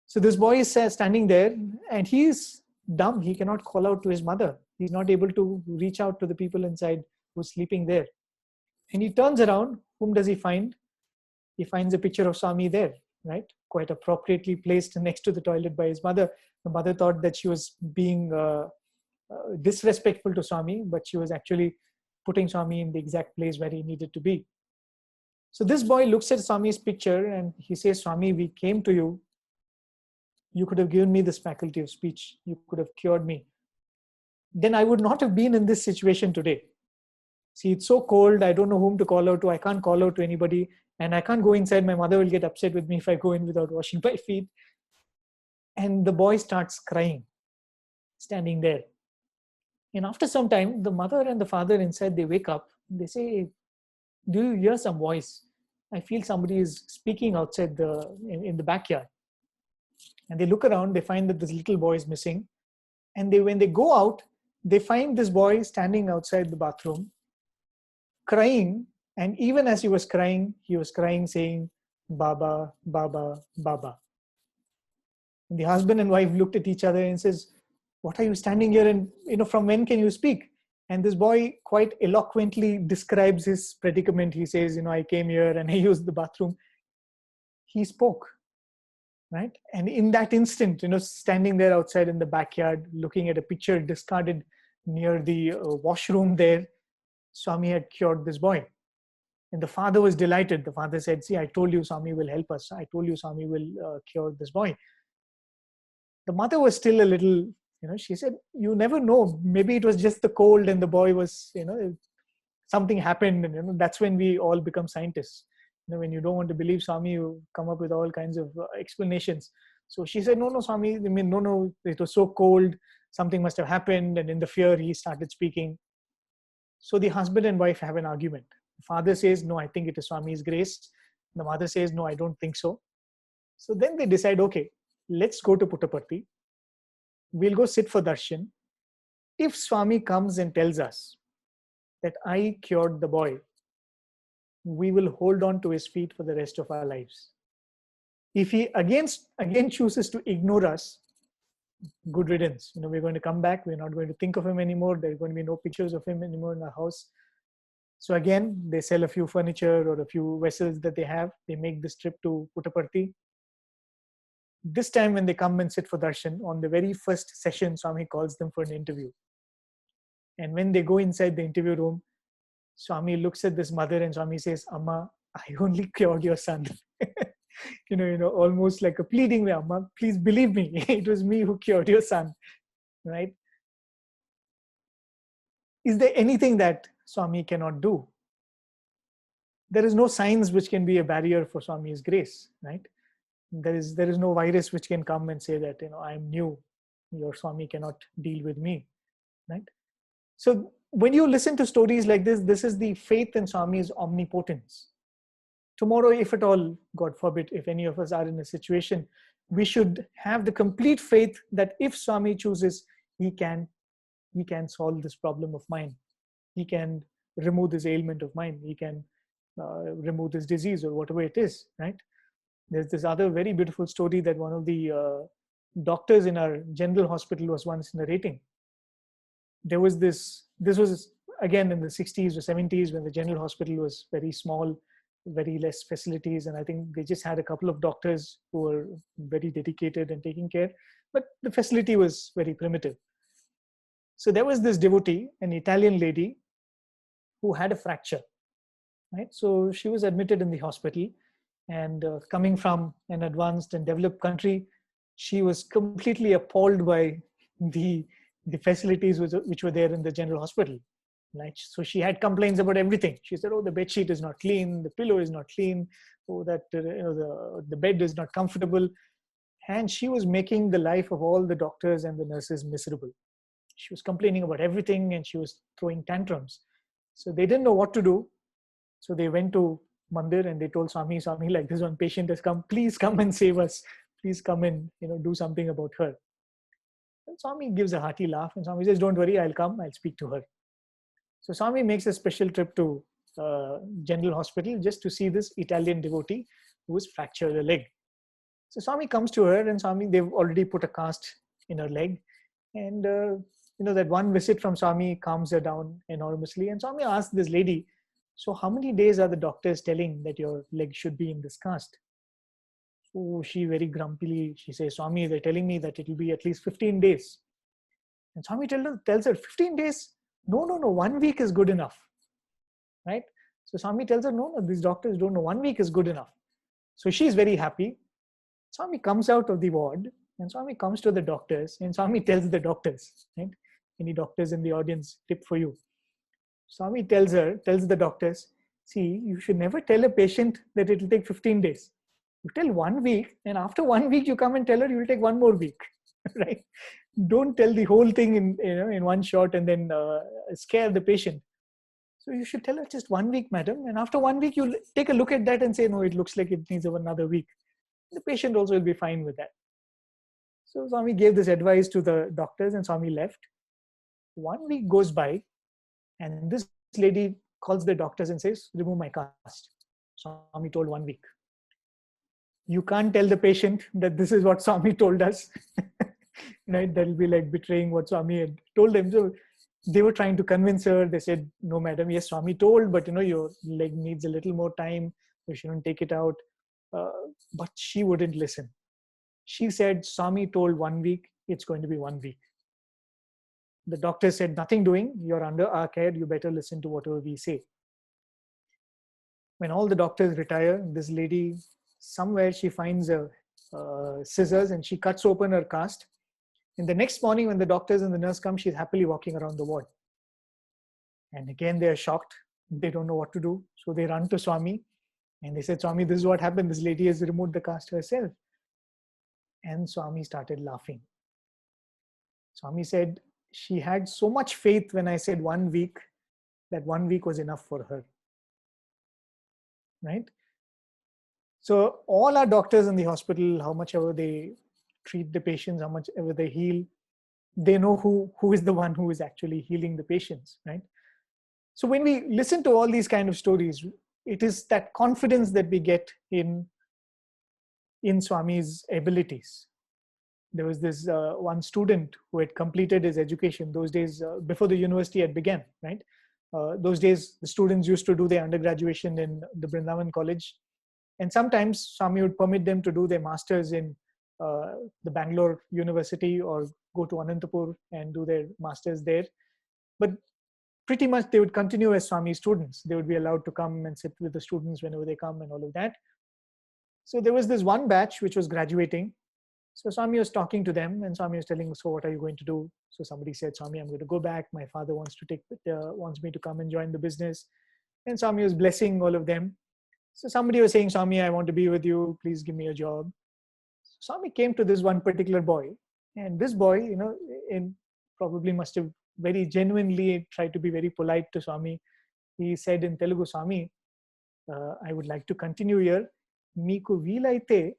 So this boy is standing there and he is dumb. He cannot call out to his mother. He's not able to reach out to the people inside who's sleeping there. And he turns around. Whom does he find? He finds a picture of Swami there. right? Quite appropriately placed next to the toilet by his mother. The mother thought that she was being disrespectful to Swami, but she was actually putting Swami in the exact place where he needed to be. So this boy looks at Swami's picture and he says, Swami, we came to you. You could have given me this faculty of speech. You could have cured me. Then I would not have been in this situation today. See, it's so cold. I don't know whom to call out to. I can't call out to anybody. And I can't go inside. My mother will get upset with me if I go in without washing my feet. And the boy starts crying, standing there. And after some time, the mother and the father inside, they wake up. They say, do you hear some voice? I feel somebody is speaking outside in the backyard. And they look around, they find that this little boy is missing. And when they go out, they find this boy standing outside the bathroom, crying. And even as he was crying saying, Baba, Baba, Baba. And the husband and wife looked at each other and says, what are you standing here and, from when can you speak? And this boy quite eloquently describes his predicament. He says, I came here and I used the bathroom. He spoke, right? And in that instant, standing there outside in the backyard, looking at a picture discarded near the washroom there, Swami had cured this boy. And the father was delighted. The father said, see, I told you Swami will help us. I told you Swami will cure this boy. The mother was still a little, she said, you never know. Maybe it was just the cold and the boy was, something happened. And, that's when we all become scientists. When you don't want to believe Swami, you come up with all kinds of explanations. So she said, no, Swami, no, it was so cold. Something must have happened. And in the fear, he started speaking. So the husband and wife have an argument. The father says, no, I think it is Swami's grace. The mother says, no, I don't think so. So then they decide, okay, let's go to Puttaparthi. We'll go sit for darshan. If Swami comes and tells us that I cured the boy, we will hold on to his feet for the rest of our lives. If he again chooses to ignore us, good riddance. We're going to come back. We're not going to think of him anymore. There's going to be no pictures of him anymore in our house. So again, they sell a few furniture or a few vessels that they have. They make this trip to Puttaparthi. This time when they come and sit for darshan, on the very first session, Swami calls them for an interview. And when they go inside the interview room, Swami looks at this mother and Swami says, Amma, I only cured your son. Almost like a pleading way, Amma, please believe me. It was me who cured your son, right? Is there anything that Swami cannot do? There is no science which can be a barrier for Swami's grace, right? There is no virus which can come and say that, I'm new, your Swami cannot deal with me, right? So when you listen to stories like this is the faith in Swami's omnipotence. Tomorrow, if at all, God forbid, if any of us are in a situation, we should have the complete faith that if Swami chooses, he can solve this problem of mine. He can remove this ailment of mine. He can remove this disease or whatever it is, right? There's this other very beautiful story that one of the doctors in our general hospital was once narrating. There was this was again in the 60s or 70s when the general hospital was very small, very less facilities. And I think they just had a couple of doctors who were very dedicated and taking care, but the facility was very primitive. So there was this devotee, an Italian lady, who had a fracture, right? So she was admitted in the hospital. And coming from an advanced and developed country, she was completely appalled by the facilities which were there in the general hospital. Right? So she had complaints about everything. She said, "Oh, the bed sheet is not clean, the pillow is not clean, oh, that the bed is not comfortable," and she was making the life of all the doctors and the nurses miserable. She was complaining about everything, and she was throwing tantrums. So they didn't know what to do. So they went to Mandir and they told Swami, like this one patient has come, please come and save us. Please come and do something about her. And Swami gives a hearty laugh and Swami says, don't worry, I'll come, I'll speak to her. So Swami makes a special trip to General Hospital just to see this Italian devotee who was fractured a leg. So Swami comes to her and Swami, they've already put a cast in her leg. And that one visit from Swami calms her down enormously. And Swami asks this lady, so how many days are the doctors telling that your leg should be in this cast? So she very grumpily, she says, Swami, they're telling me that it will be at least 15 days. And Swami tells her, 15 days? No, 1 week is good enough. Right? So Swami tells her, no, these doctors don't know. 1 week is good enough. So she's very happy. Swami comes out of the ward and Swami comes to the doctors and Swami tells the doctors, right? Any doctors in the audience, tip for you. Swami tells the doctors, see, you should never tell a patient that it will take 15 days. You tell 1 week, and after 1 week, you come and tell her you will take one more week, right? Don't tell the whole thing in one shot and then scare the patient. So you should tell her just 1 week, madam, and after 1 week, you'll take a look at that and say, no, it looks like it needs another week. The patient also will be fine with that. So Swami gave this advice to the doctors and Swami left. 1 week goes by and this lady calls the doctors and says, remove my cast. Swami told 1 week. You can't tell the patient that this is what Swami told us. Right? That'll be like betraying what Swami had told them. So they were trying to convince her. They said, no, madam, yes, Swami told, but your leg needs a little more time. You shouldn't take it out. But she wouldn't listen. She said, Swami told 1 week, it's going to be 1 week. The doctor said, nothing doing, you're under our care, you better listen to whatever we say. When all the doctors retire, this lady, somewhere she finds a scissors and she cuts open her cast. And the next morning when the doctors and the nurse come, she's happily walking around the ward. And again, they're shocked. They don't know what to do. So they run to Swami and they said, Swami, this is what happened. This lady has removed the cast herself. And Swami started laughing. Swami said, she had so much faith when I said 1 week, that 1 week was enough for her. Right? So all our doctors in the hospital, how much ever they treat the patients, how much ever they heal, they know who is the one who is actually healing the patients, right? So when we listen to all these kind of stories, it is that confidence that we get in Swami's abilities. There was this one student who had completed his education those days before the university had begun, right? Those days, the students used to do their undergraduation in the Vrindavan College. And sometimes Swami would permit them to do their masters in the Bangalore University or go to Anantapur and do their masters there. But pretty much they would continue as Swami students. They would be allowed to come and sit with the students whenever they come and all of that. So there was this one batch which was graduating. So Swami was talking to them and Swami was telling, so what are you going to do? So somebody said, Swami, I'm going to go back. My father wants me to come and join the business. And Swami was blessing all of them. So somebody was saying, Swami, I want to be with you. Please give me a job. Swami came to this one particular boy. And this boy, probably must have very genuinely tried to be very polite to Swami. He said in Telugu, Swami, I would like to continue here. Meeku veelaite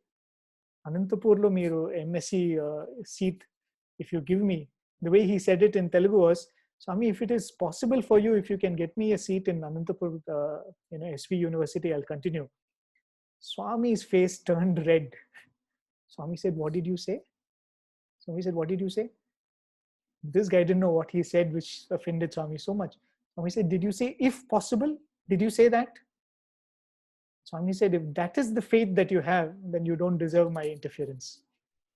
Anantapurlo Meeru MSc seat, if you give me. The way he said it in Telugu was, Swami, if it is possible for you, if you can get me a seat in Anantapur, SV University, I'll continue. Swami's face turned red. Swami said, what did you say? Swami said, what did you say? This guy didn't know what he said, which offended Swami so much. Swami said, did you say, if possible? Did you say that? Swami said, if that is the faith that you have, then you don't deserve my interference.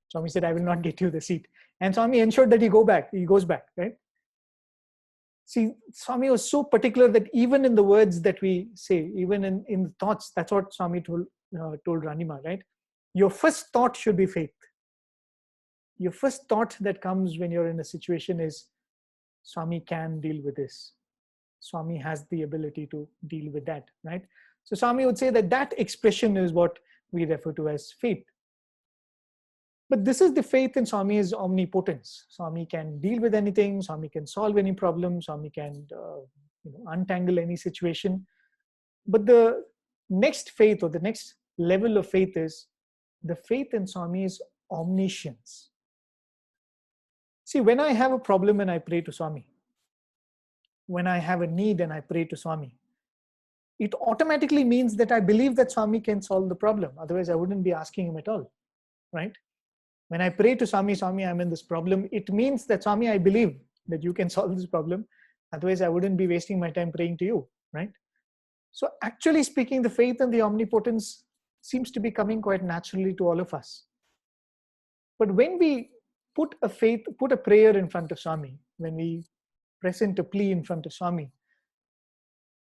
Swami said, I will not get you the seat. And Swami ensured that he goes back, right? See, Swami was so particular that even in the words that we say, even in the thoughts, that's what Swami told Ranima, right? Your first thought should be faith. Your first thought that comes when you're in a situation is, Swami can deal with this. Swami has the ability to deal with that, right? So Swami would say that expression is what we refer to as faith. But this is the faith in Swami's omnipotence. Swami can deal with anything. Swami can solve any problem. Swami can untangle any situation. But the next faith or the next level of faith is the faith in Swami's omniscience. See, when I have a problem and I pray to Swami, when I have a need and I pray to Swami, it automatically means that I believe that Swami can solve the problem. Otherwise, I wouldn't be asking him at all, right? When I pray to Swami, Swami, I'm in this problem, it means that Swami, I believe that you can solve this problem. Otherwise, I wouldn't be wasting my time praying to you, right? So actually speaking, the faith and the omnipotence seems to be coming quite naturally to all of us. But when we put a prayer in front of Swami, when we present a plea in front of Swami,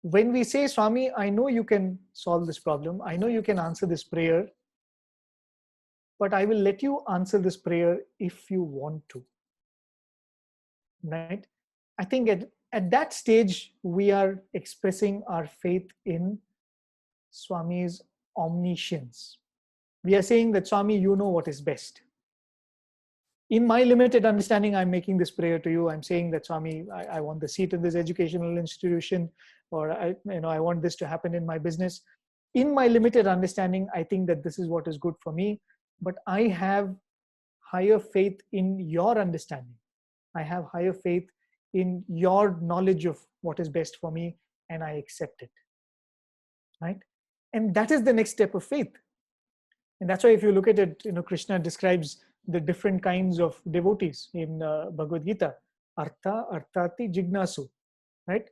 when we say, Swami, I know you can solve this problem, I know you can answer this prayer, but I will let you answer this prayer if you want to. Right? I think at that stage, we are expressing our faith in Swami's omniscience. We are saying that, Swami, you know what is best. In my limited understanding, I'm making this prayer to you. I'm saying that, Swami, I want the seat in this educational institution, or I want this to happen in my business. In my limited understanding, I think that this is what is good for me, but I have higher faith in your understanding. I have higher faith in your knowledge of what is best for me, and I accept it. Right? And that is the next step of faith. And that's why if you look at it, Krishna describes the different kinds of devotees in Bhagavad Gita. Artha, Arthati, Jignasu. Right?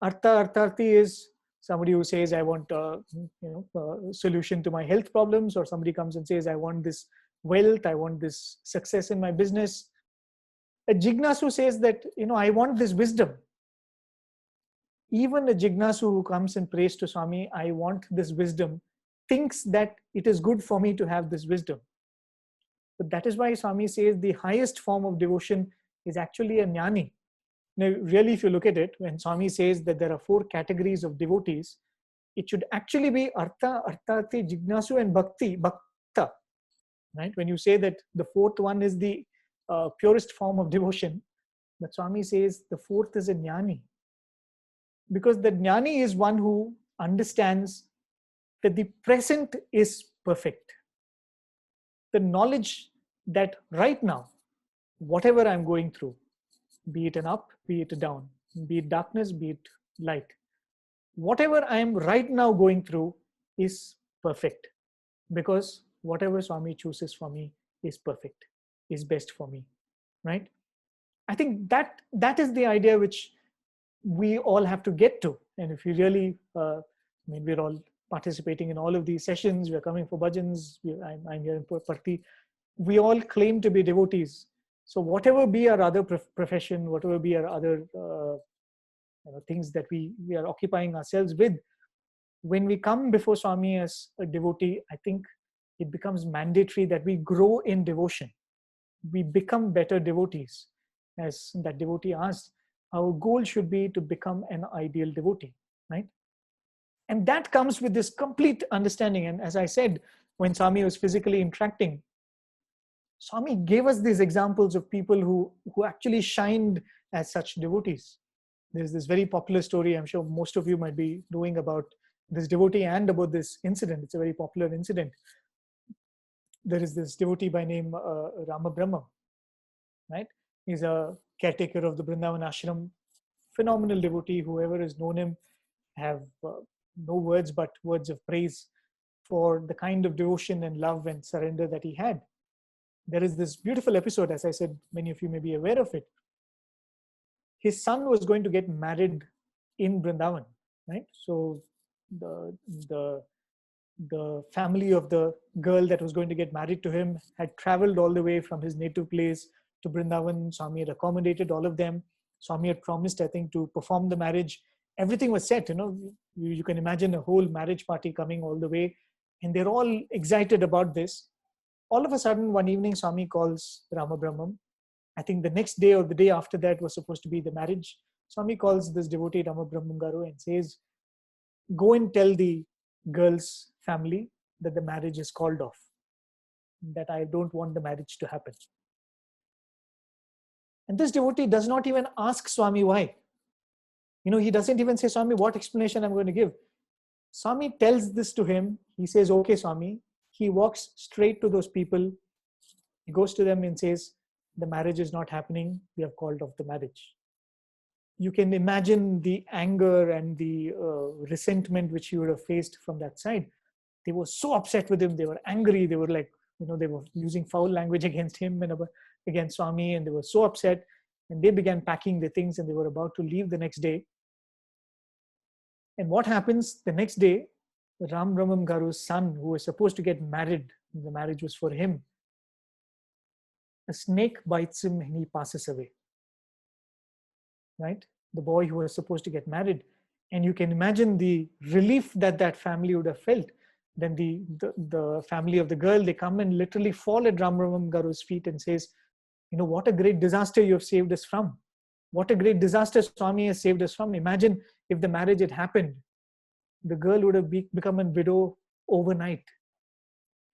Artha, Arthati is somebody who says, I want a solution to my health problems, or somebody comes and says, I want this wealth, I want this success in my business. A Jignasu says that, I want this wisdom. Even a Jignasu who comes and prays to Swami, I want this wisdom, thinks that it is good for me to have this wisdom. But that is why Swami says the highest form of devotion is actually a jnani. Now, really, if you look at it, when Swami says that there are 4 categories of devotees, it should actually be Artha, Arthati, Jignasu, and Bhakti, Bhakta. Right? When you say that the 4th one is the purest form of devotion, but Swami says the 4th is a jnani. Because the jnani is one who understands that the present is perfect. The knowledge that right now, whatever I'm going through, be it an up, be it a down, be it darkness, be it light, whatever I am right now going through is perfect. Because whatever Swami chooses for me is perfect, is best for me. Right? I think that is the idea which we all have to get to. And if you really, we're all participating in all of these sessions, we're coming for bhajans, I'm here in Parthi, we all claim to be devotees. So whatever be our other profession, whatever be our other things that we are occupying ourselves with, when we come before Swami as a devotee, I think it becomes mandatory that we grow in devotion. We become better devotees. As that devotee asked, our goal should be to become an ideal devotee, right? And that comes with this complete understanding. And as I said, when Swami was physically interacting, Swami gave us these examples of people who actually shined as such devotees. There's this very popular story, I'm sure most of you might be knowing about this devotee and about this incident. It's a very popular incident. There is this devotee by name Rama Brahma, right? He's a caretaker of the Vrindavan ashram, phenomenal devotee. Whoever has known him have no words but words of praise for the kind of devotion and love and surrender that he had. There is this beautiful episode, as I said, many of you may be aware of it. His son was going to get married in Vrindavan, right? So the family of the girl that was going to get married to him had traveled all the way from his native place to Vrindavan. Swami had accommodated all of them. Swami had promised, I think, to perform the marriage. Everything was set, you can imagine a whole marriage party coming all the way, and they're all excited about this. All of a sudden, one evening, Swami calls Rama Brahmam. I think the next day or the day after that was supposed to be the marriage. Swami calls this devotee Rama Brahmam Garu and says, go and tell the girl's family that the marriage is called off, that I don't want the marriage to happen. And this devotee does not even ask Swami why. He doesn't even say, Swami, what explanation I'm going to give. Swami tells this to him. He says, okay, Swami. He walks straight to those people. He goes to them and says, the marriage is not happening. We have called off the marriage. You can imagine the anger and the resentment which he would have faced from that side. They were so upset with him. They were angry. They were like, they were using foul language against him and against Swami, and they were so upset. And they began packing the things, and they were about to leave the next day. And what happens the next day? Ram Brahmam Garu's son, who was supposed to get married, the marriage was for him, a snake bites him and he passes away. Right? The boy who was supposed to get married. And you can imagine the relief that that family would have felt. Then the family of the girl, they come and literally fall at Ram Brahmam Garu's feet and says, what a great disaster you have saved us from. What a great disaster Swami has saved us from. Imagine if the marriage had happened, the girl would have become a widow overnight.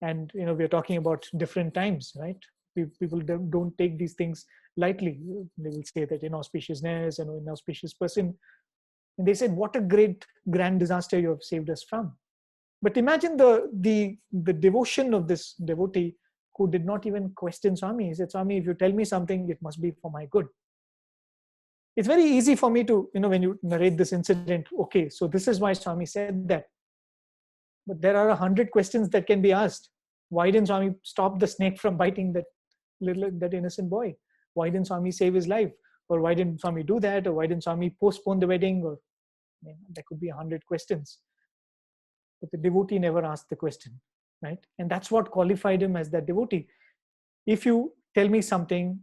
And we're talking about different times, right? People don't take these things lightly. They will say that inauspiciousness and inauspicious person. And they said, what a great grand disaster you have saved us from. But imagine the devotion of this devotee who did not even question Swami. He said, Swami, if you tell me something, it must be for my good. It's very easy for me to, when you narrate this incident, okay, so this is why Swami said that. But there are 100 questions that can be asked. Why didn't Swami stop the snake from biting that innocent boy? Why didn't Swami save his life? Or why didn't Swami do that? Or why didn't Swami postpone the wedding? Or there could be 100 questions. But the devotee never asked the question, right? And that's what qualified him as that devotee. If you tell me something,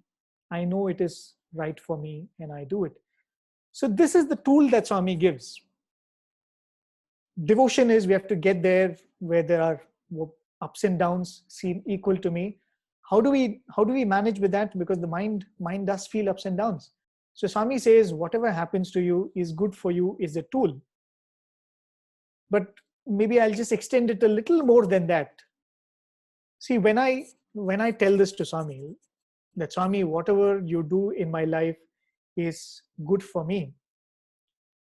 I know it is right for me and I do it. So this is the tool that Swami gives. Devotion is we have to get there where there are ups and downs seem equal to me. How do we manage with that? Because the mind does feel ups and downs. So Swami says whatever happens to you is good for you, is a tool. But maybe I'll just extend it a little more than that. See, when I tell this to Swami, that Swami, whatever you do in my life is good for me,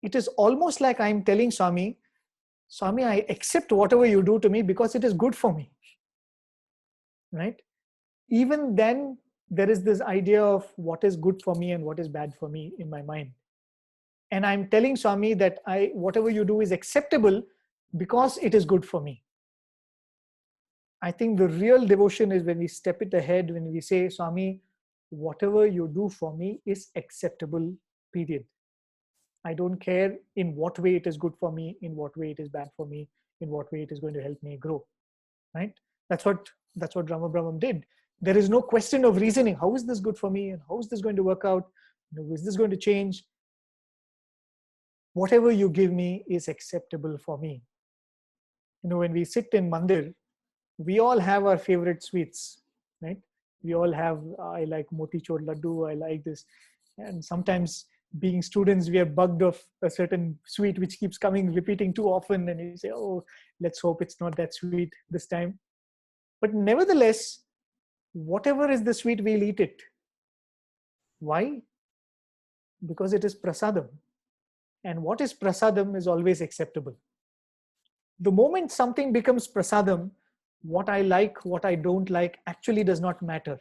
it is almost like I'm telling Swami, I accept whatever you do to me because it is good for me. Right? Even then, there is this idea of what is good for me and what is bad for me in my mind. And I'm telling Swami that whatever you do is acceptable because it is good for me. I think the real devotion is when we step it ahead, when we say, Swami, whatever you do for me is acceptable, period. I don't care in what way it is good for me, in what way it is bad for me, in what way it is going to help me grow. Right? That's what Rama Brahmam did. There is no question of reasoning. How is this good for me? And how is this going to work out? Is this going to change? Whatever you give me is acceptable for me. When we sit in mandir, we all have our favorite sweets, right? We all have, I like motichur laddu, I like this. And sometimes being students, we are bugged of a certain sweet which keeps repeating too often. And you say, oh, let's hope it's not that sweet this time. But nevertheless, whatever is the sweet, we'll eat it. Why? Because it is prasadam. And what is prasadam is always acceptable. The moment something becomes prasadam, what I like, what I don't like actually does not matter.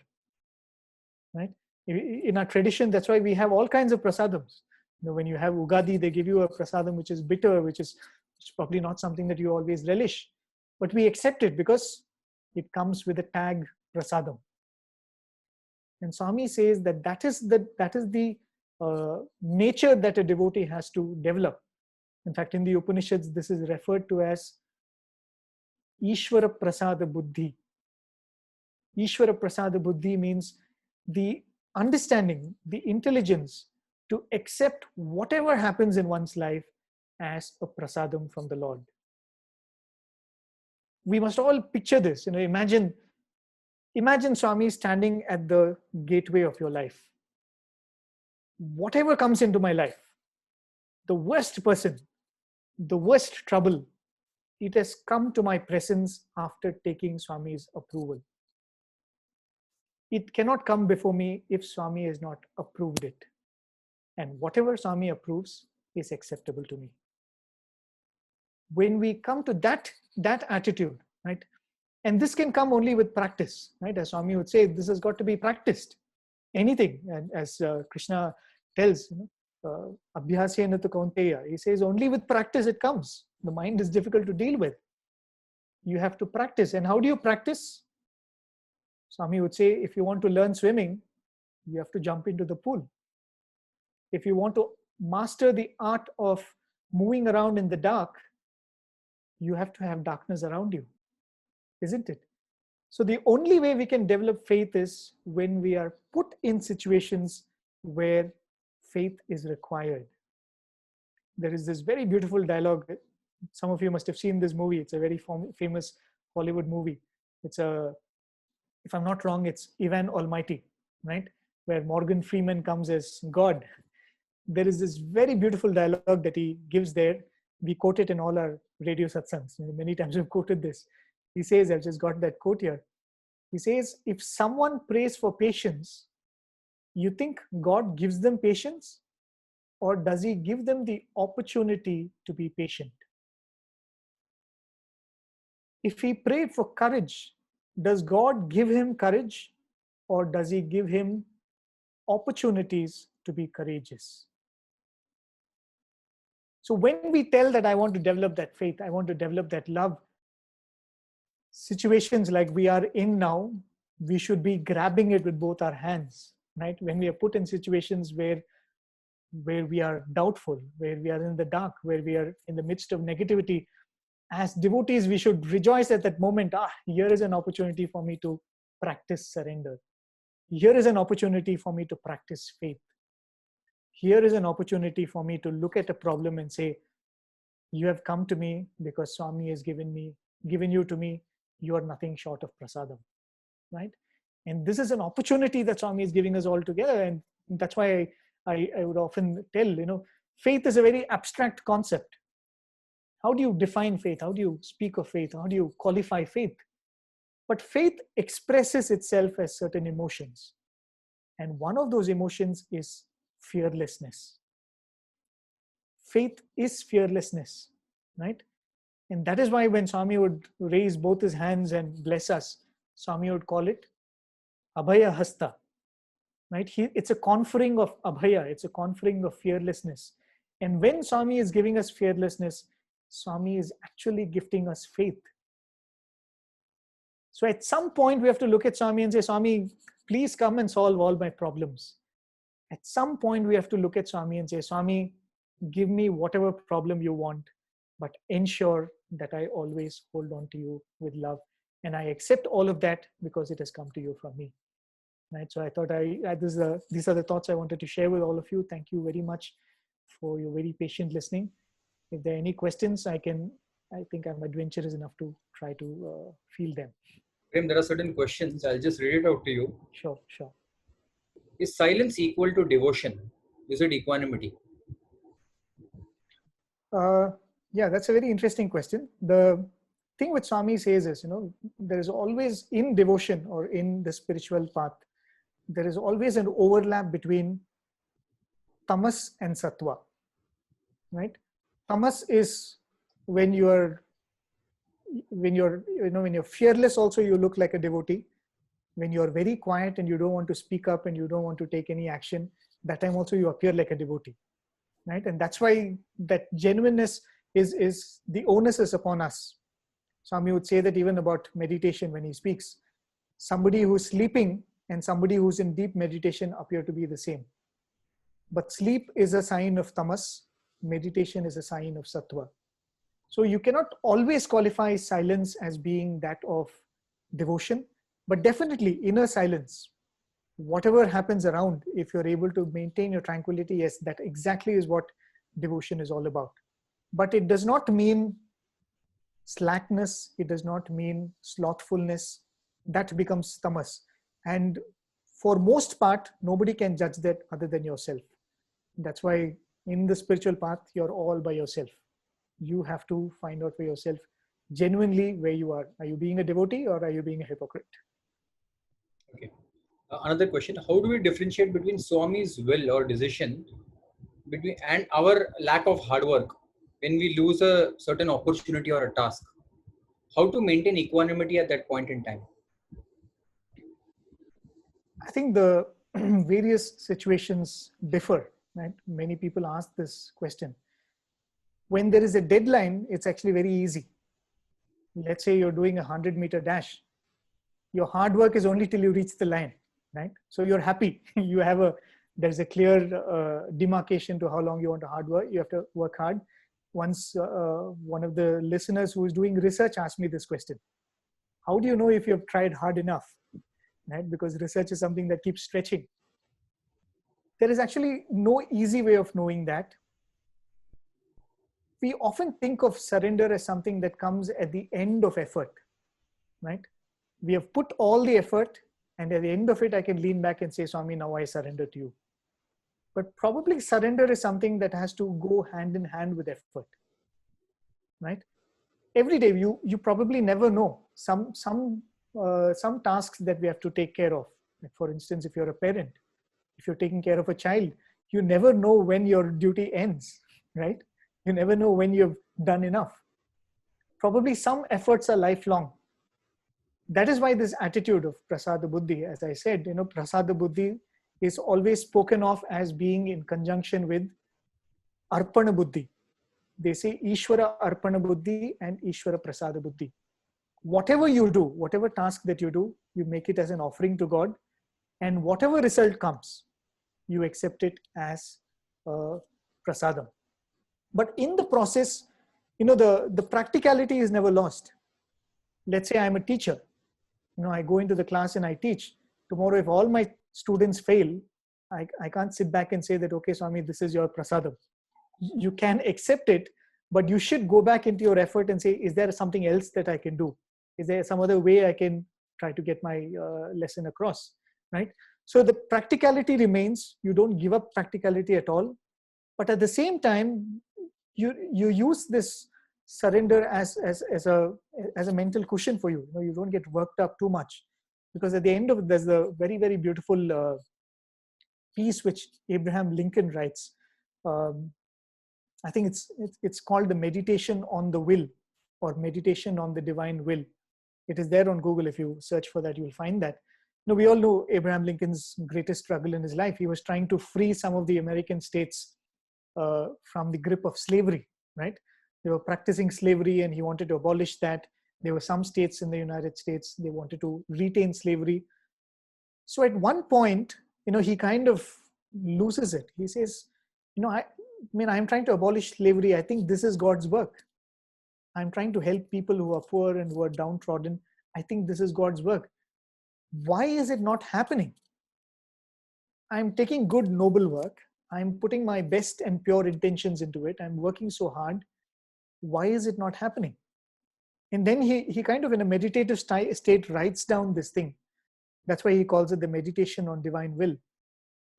Right? In our tradition, that's why we have all kinds of prasadams. When you have Ugadi, they give you a prasadam which is bitter, which is probably not something that you always relish. But we accept it because it comes with a tag prasadam. And Swami says that is the nature that a devotee has to develop. In fact, in the Upanishads, this is referred to as Ishvara Prasada Buddhi. Ishvara Prasada Buddhi means the understanding, the intelligence to accept whatever happens in one's life as a prasadam from the Lord. We must all picture this. Imagine Swami standing at the gateway of your life. Whatever comes into my life, the worst person, the worst trouble, it has come to my presence after taking Swami's approval. It cannot come before me if Swami has not approved it. And whatever Swami approves is acceptable to me. When we come to that attitude, right? And this can come only with practice, right? As Swami would say, this has got to be practiced. Anything, and as Krishna tells, Abhyasena tu kaunteya, he says only with practice it comes. The mind is difficult to deal with. You have to practice. And how do you practice? Swami would say, if you want to learn swimming, you have to jump into the pool. If you want to master the art of moving around in the dark, you have to have darkness around you, isn't it? So the only way we can develop faith is when we are put in situations where faith is required. There is this very beautiful dialogue. Some of you must have seen this movie. It's a very famous Hollywood movie. It's a, if I'm not wrong, it's Ivan Almighty, right? Where Morgan Freeman comes as God. There is this very beautiful dialogue that he gives there. We quote it in all our radio satsangs. Many times we've quoted this. He says, I've just got that quote here. He says, if someone prays for patience, you think God gives them patience, or does he give them the opportunity to be patient? If he prayed for courage, does God give him courage, or does he give him opportunities to be courageous? So when we tell that I want to develop that faith, I want to develop that love, situations like we are in now, we should be grabbing it with both our hands, right? When we are put in situations where we are doubtful, where we are in the dark, where we are in the midst of negativity, as devotees, we should rejoice at that moment. Here is an opportunity for me to practice surrender. Here is an opportunity for me to practice faith. Here is an opportunity for me to look at a problem and say, you have come to me because Swami has given you to me. You are nothing short of prasadam, right? And this is an opportunity that Swami is giving us all together. And that's why I would often tell, faith is a very abstract concept. How do you define faith? How do you speak of faith? How do you qualify faith? But faith expresses itself as certain emotions. And one of those emotions is fearlessness. Faith is fearlessness, right? And that is why when Swami would raise both his hands and bless us, Swami would call it Abhaya Hasta, right? It's a conferring of Abhaya, it's a conferring of fearlessness. And when Swami is giving us fearlessness, Swami is actually gifting us faith. So at some point we have to look at Swami and say, Swami, please come and solve all my problems. At some point we have to look at Swami and say, Swami, give me whatever problem you want, but ensure that I always hold on to you with love. And I accept all of that because it has come to you from me. Right? So I thought these are the thoughts I wanted to share with all of you. Thank you very much for your very patient listening. If there are any questions, I think I'm adventurous enough to try to field them. Prem, there are certain questions. I'll just read it out to you. Sure. Is silence equal to devotion? Is it equanimity? Yeah, that's a very interesting question. The thing which Swami says is, there is always in devotion or in the spiritual path, there is always an overlap between tamas and sattva, right? Tamas is when you're fearless, also you look like a devotee. When you're very quiet and you don't want to speak up and you don't want to take any action, that time also you appear like a devotee, right? And that's why that genuineness is the onus is upon us. Swami would say that even about meditation when he speaks. Somebody who's sleeping and somebody who's in deep meditation appear to be the same. But sleep is a sign of tamas, meditation is a sign of sattva. So you cannot always qualify silence as being that of devotion, but definitely inner silence. Whatever happens around, if you're able to maintain your tranquility, yes, that exactly is what devotion is all about. But it does not mean slackness, it does not mean slothfulness. That becomes tamas. And for most part, nobody can judge that other than yourself. That's why in the spiritual path, you're all by yourself. You have to find out for yourself genuinely where you are. Are you being a devotee or are you being a hypocrite? Okay. Another question: how do we differentiate between Swami's will or decision and our lack of hard work when we lose a certain opportunity or a task? How to maintain equanimity at that point in time? I think the various situations differ, right? Many people ask this question. When there is a deadline, it's actually very easy. Let's say you're doing a 100-meter dash. Your hard work is only till you reach the line, right? So you're happy. There's a clear demarcation to how long you want to hard work. You have to work hard. once one of the listeners who is doing research asked me this question: how do you know if you have tried hard enough? Right? Because research is something that keeps stretching. There is actually no easy way of knowing that. We often think of surrender as something that comes at the end of effort, right? We have put all the effort, and at the end of it, I can lean back and say, Swami, now I surrender to you. But probably surrender is something that has to go hand in hand with effort, right? Every day, you probably never know some tasks that we have to take care of. Like for instance, if you're a parent, if you're taking care of a child, you never know when your duty ends, right? You never know when you've done enough. Probably some efforts are lifelong. That is why this attitude of prasada buddhi, as I said, prasada buddhi is always spoken of as being in conjunction with arpana buddhi. They say Ishvara arpana buddhi and Ishvara prasada buddhi. Whatever you do, whatever task that you do, you make it as an offering to God, and whatever result comes, you accept it as prasadam. But in the process, the practicality is never lost. Let's say I'm a teacher. I go into the class and I teach. Tomorrow, if all my students fail, I can't sit back and say that, okay, Swami, this is your prasadam. You can accept it, but you should go back into your effort and say, is there something else that I can do? Is there some other way I can try to get my lesson across, right? So the practicality remains. You don't give up practicality at all. But at the same time, you use this surrender as a mental cushion for you. You don't get worked up too much, because at the end of it, there's a very, very beautiful piece which Abraham Lincoln writes. I think it's called the Meditation on the Will, or Meditation on the Divine Will. It is there on Google. If you search for that, you'll find that. We all know Abraham Lincoln's greatest struggle in his life. He was trying to free some of the American states from the grip of slavery, right? They were practicing slavery and he wanted to abolish that. There were some states in the United States, they wanted to retain slavery. So at one point, he kind of loses it. He says, I'm trying to abolish slavery. I think this is God's work. I'm trying to help people who are poor and who are downtrodden. I think this is God's work. Why is it not happening? I'm taking good, noble work. I'm putting my best and pure intentions into it. I'm working so hard. Why is it not happening? And then he kind of, in a meditative state, writes down this thing. That's why he calls it the meditation on divine will.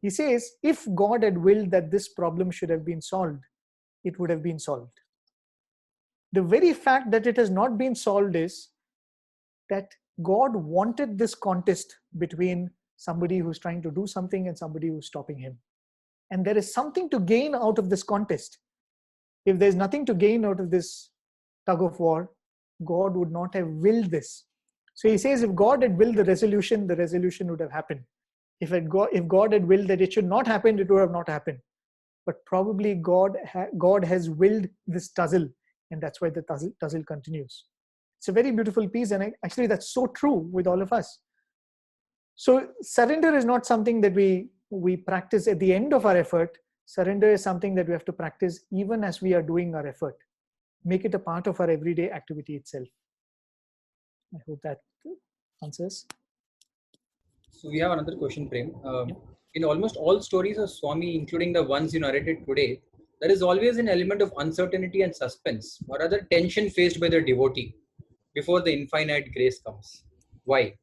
He says, if God had willed that this problem should have been solved, it would have been solved. The very fact that it has not been solved is that God wanted this contest between somebody who's trying to do something and somebody who's stopping him. And there is something to gain out of this contest. If there's nothing to gain out of this tug of war, God would not have willed this. So he says, if God had willed the resolution would have happened. If God had willed that it should not happen, it would have not happened. But probably God has willed this tussle, and that's why the tussle continues. It's a very beautiful piece, and actually that's so true with all of us. So surrender is not something that we practice at the end of our effort. Surrender is something that we have to practice even as we are doing our effort. Make it a part of our everyday activity itself. I hope that answers. So we have another question, Prem. In almost all stories of Swami, including the ones you narrated today, there is always an element of uncertainty and suspense, or rather tension faced by the devotee before the infinite grace comes. Why?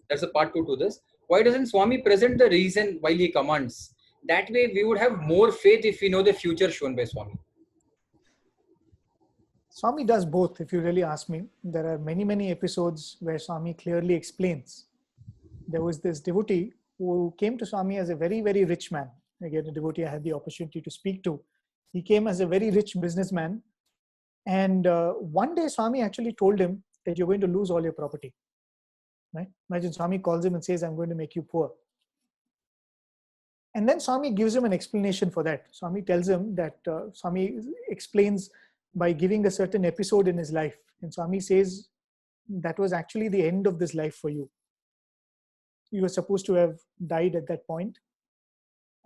That's a part 2 to this. Why doesn't Swami present the reason while he commands? That way we would have more faith if we know the future shown by Swami. Swami does both, if you really ask me. There are many, many episodes where Swami clearly explains. There was this devotee who came to Swami as a very, very rich man. Again, a devotee I had the opportunity to speak to. He came as a very rich businessman. And one day Swami actually told him that you're going to lose all your property. Right? Imagine Swami calls him and says, I'm going to make you poor. And then Swami gives him an explanation for that. Swami tells him that, Swami explains by giving a certain episode in his life. And Swami says, that was actually the end of this life for you. You were supposed to have died at that point.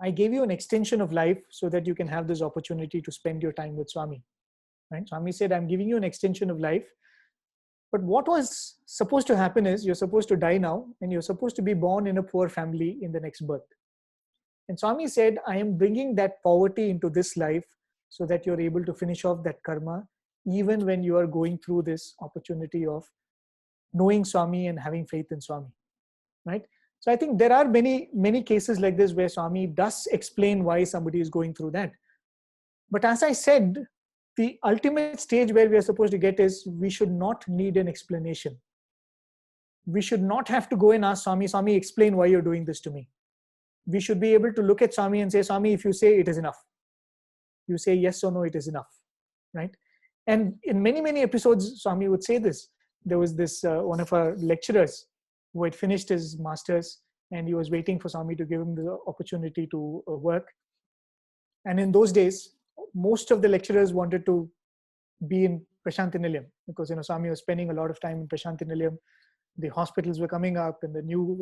I gave you an extension of life so that you can have this opportunity to spend your time with Swami. Right? Swami said, I'm giving you an extension of life. But what was supposed to happen is you're supposed to die now and you're supposed to be born in a poor family in the next birth. And Swami said, I am bringing that poverty into this life so that you're able to finish off that karma, even when you are going through this opportunity of knowing Swami and having faith in Swami. Right? So I think there are many, many cases like this where Swami does explain why somebody is going through that. But as I said, the ultimate stage where we are supposed to get is we should not need an explanation. We should not have to go and ask Swami, Swami, explain why you're doing this to me. We should be able to look at Swami and say, Swami, if you say it is enough, you say yes or no, it is enough, right? And in many, many episodes, Swami would say this. There was this one of our lecturers who had finished his master's and he was waiting for Swami to give him the opportunity to work. And in those days, most of the lecturers wanted to be in Prashanthi Nilayam because, Swami was spending a lot of time in Prashanthi Nilayam. The hospitals were coming up and the new,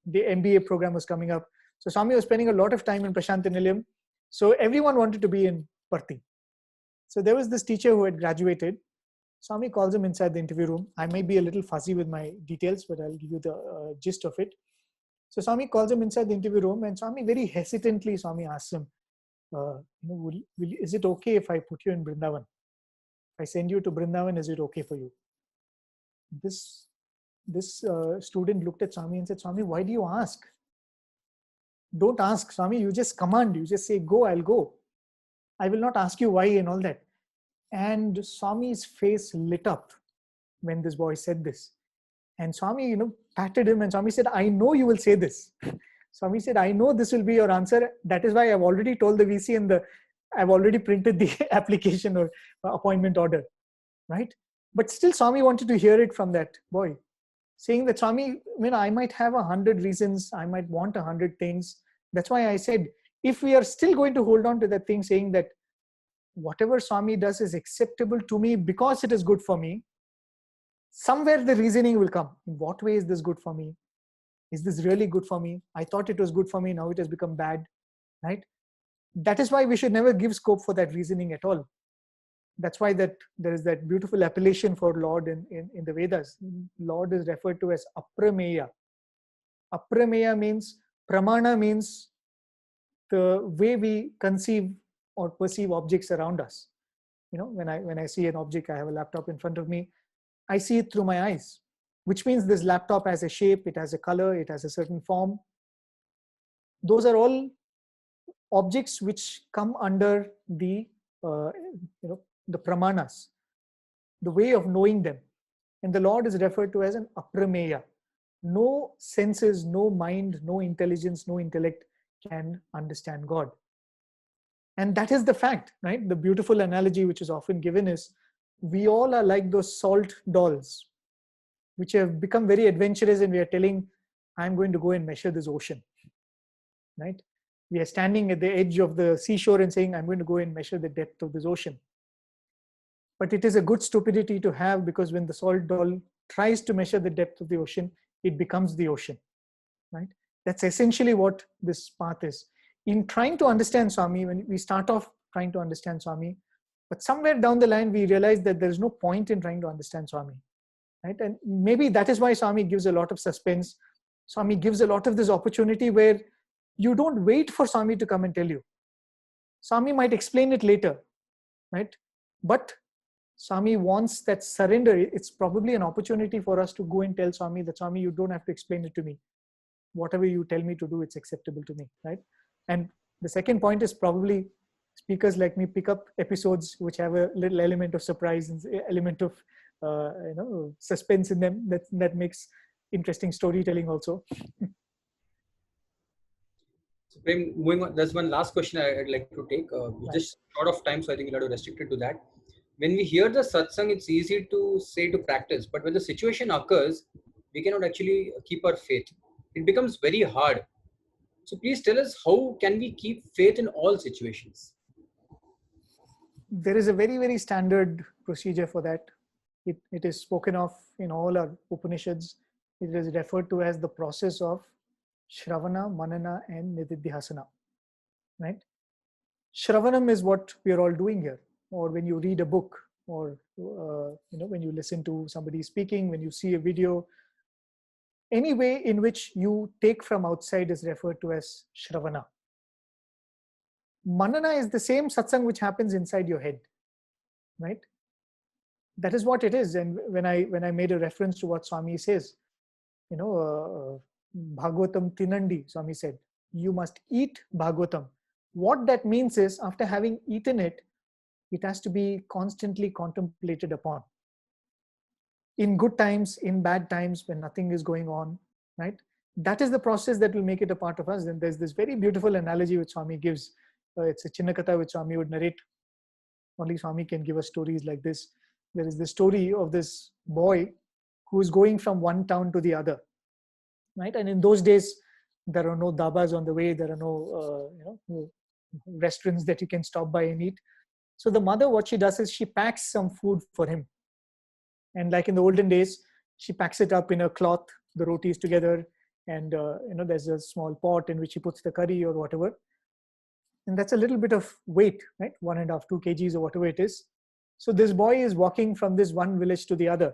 the MBA program was coming up. So Swami was spending a lot of time in Prashanthi Nilayam. So everyone wanted to be in Parthi. So there was this teacher who had graduated. Swami calls him inside the interview room. I might be a little fuzzy with my details, but I'll give you the gist of it. So Swami calls him inside the interview room and Swami very hesitantly, Swami asks him, is it okay if I put you in Brindavan? If I send you to Brindavan, is it okay for you? This student looked at Swami and said, Swami, why do you ask? Don't ask, Swami, you just command, you just say, go, I'll go. I will not ask you why and all that. And Swami's face lit up when this boy said this. And Swami, patted him and Swami said, I know you will say this. Swami said, I know this will be your answer. That is why I've already told the VC and I've already printed the application or appointment order, right? But still Swami wanted to hear it from that boy, saying that Swami, I might have 100 reasons, I might want 100 things. That's why I said, if we are still going to hold on to that thing saying that whatever Swami does is acceptable to me because it is good for me, somewhere the reasoning will come. In what way is this good for me? Is this really good for me? I thought it was good for me, now it has become bad, right? That is why we should never give scope for that reasoning at all. That's why there is that beautiful appellation for Lord in the Vedas. Lord is referred to as Aprameya. Aprameya means, Pramana means the way we conceive or perceive objects around us. When I see an object, I have a laptop in front of me, I see it through my eyes, which means this laptop has a shape, it has a color, it has a certain form. Those are all objects which come under the pramanas, the way of knowing them. And the Lord is referred to as an aprameya. No senses, no mind, no intelligence, no intellect can understand God. And that is the fact, right? The beautiful analogy which is often given is, we all are like those salt dolls, which have become very adventurous and we are telling, I'm going to go and measure this ocean, right? We are standing at the edge of the seashore and saying, I'm going to go and measure the depth of this ocean. But it is a good stupidity to have, because when the salt doll tries to measure the depth of the ocean, it becomes the ocean, right? That's essentially what this path is. In trying to understand Swami, when we start off trying to understand Swami, but somewhere down the line, we realize that there's no point in trying to understand Swami, right? And maybe that is why Swami gives a lot of suspense. Swami gives a lot of this opportunity where you don't wait for Swami to come and tell you. Swami might explain it later, right? But Swami wants that surrender. It's probably an opportunity for us to go and tell Swami that, Swami, you don't have to explain it to me. Whatever you tell me to do, it's acceptable to me, right? And the second point is probably speakers like me pick up episodes which have a little element of surprise and element of suspense in them. That makes interesting storytelling also. So Prem, moving on, there's one last question I'd like to take. We're just short of time, so I think we'll have to restrict it to that. When we hear the satsang, it's easy to say to practice, but when the situation occurs, we cannot actually keep our faith. It becomes very hard. So please tell us, how can we keep faith in all situations? There is a very, very standard procedure for that. It is spoken of in all our Upanishads. It is referred to as the process of Shravana, Manana, and Nididhyasana, right? Shravanam is what we are all doing here. or when you read a book, or when you listen to somebody speaking, when you see a video, any way in which you take from outside is referred to as Shravana. Manana is the same satsang which happens inside your head, right? That is what it is. And when I made a reference to what Swami says, Bhagavatam Tinandi, Swami said, you must eat Bhagavatam. What that means is, after having eaten it, it has to be constantly contemplated upon. In good times, in bad times, when nothing is going on, right? That is the process that will make it a part of us. And there's this very beautiful analogy which Swami gives. It's a Chinnakatha which Swami would narrate. Only Swami can give us stories like this. There is the story of this boy who is going from one town to the other, right? And in those days, there are no dabas on the way. There are no restaurants that you can stop by and eat. So the mother, what she does is she packs some food for him. And like in the olden days, she packs it up in a cloth, the rotis together, and there's a small pot in which she puts the curry or whatever. And that's a little bit of weight, right? 1.5, 2 kgs or whatever it is. So this boy is walking from this one village to the other.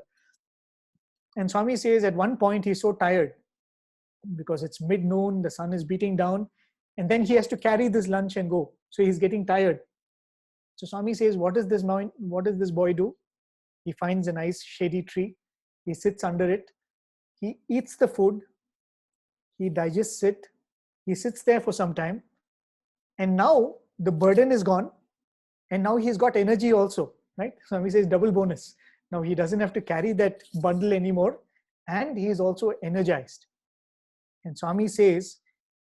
And Swami says at one point he's so tired because it's mid-noon, the sun is beating down, and then he has to carry this lunch and go. So he's getting tired. So Swami says, what does this boy do? He finds a nice shady tree. He sits under it. He eats the food. He digests it. He sits there for some time. And now the burden is gone. And now he's got energy also, right? Swami says double bonus. Now he doesn't have to carry that bundle anymore. And he is also energized. And Swami says,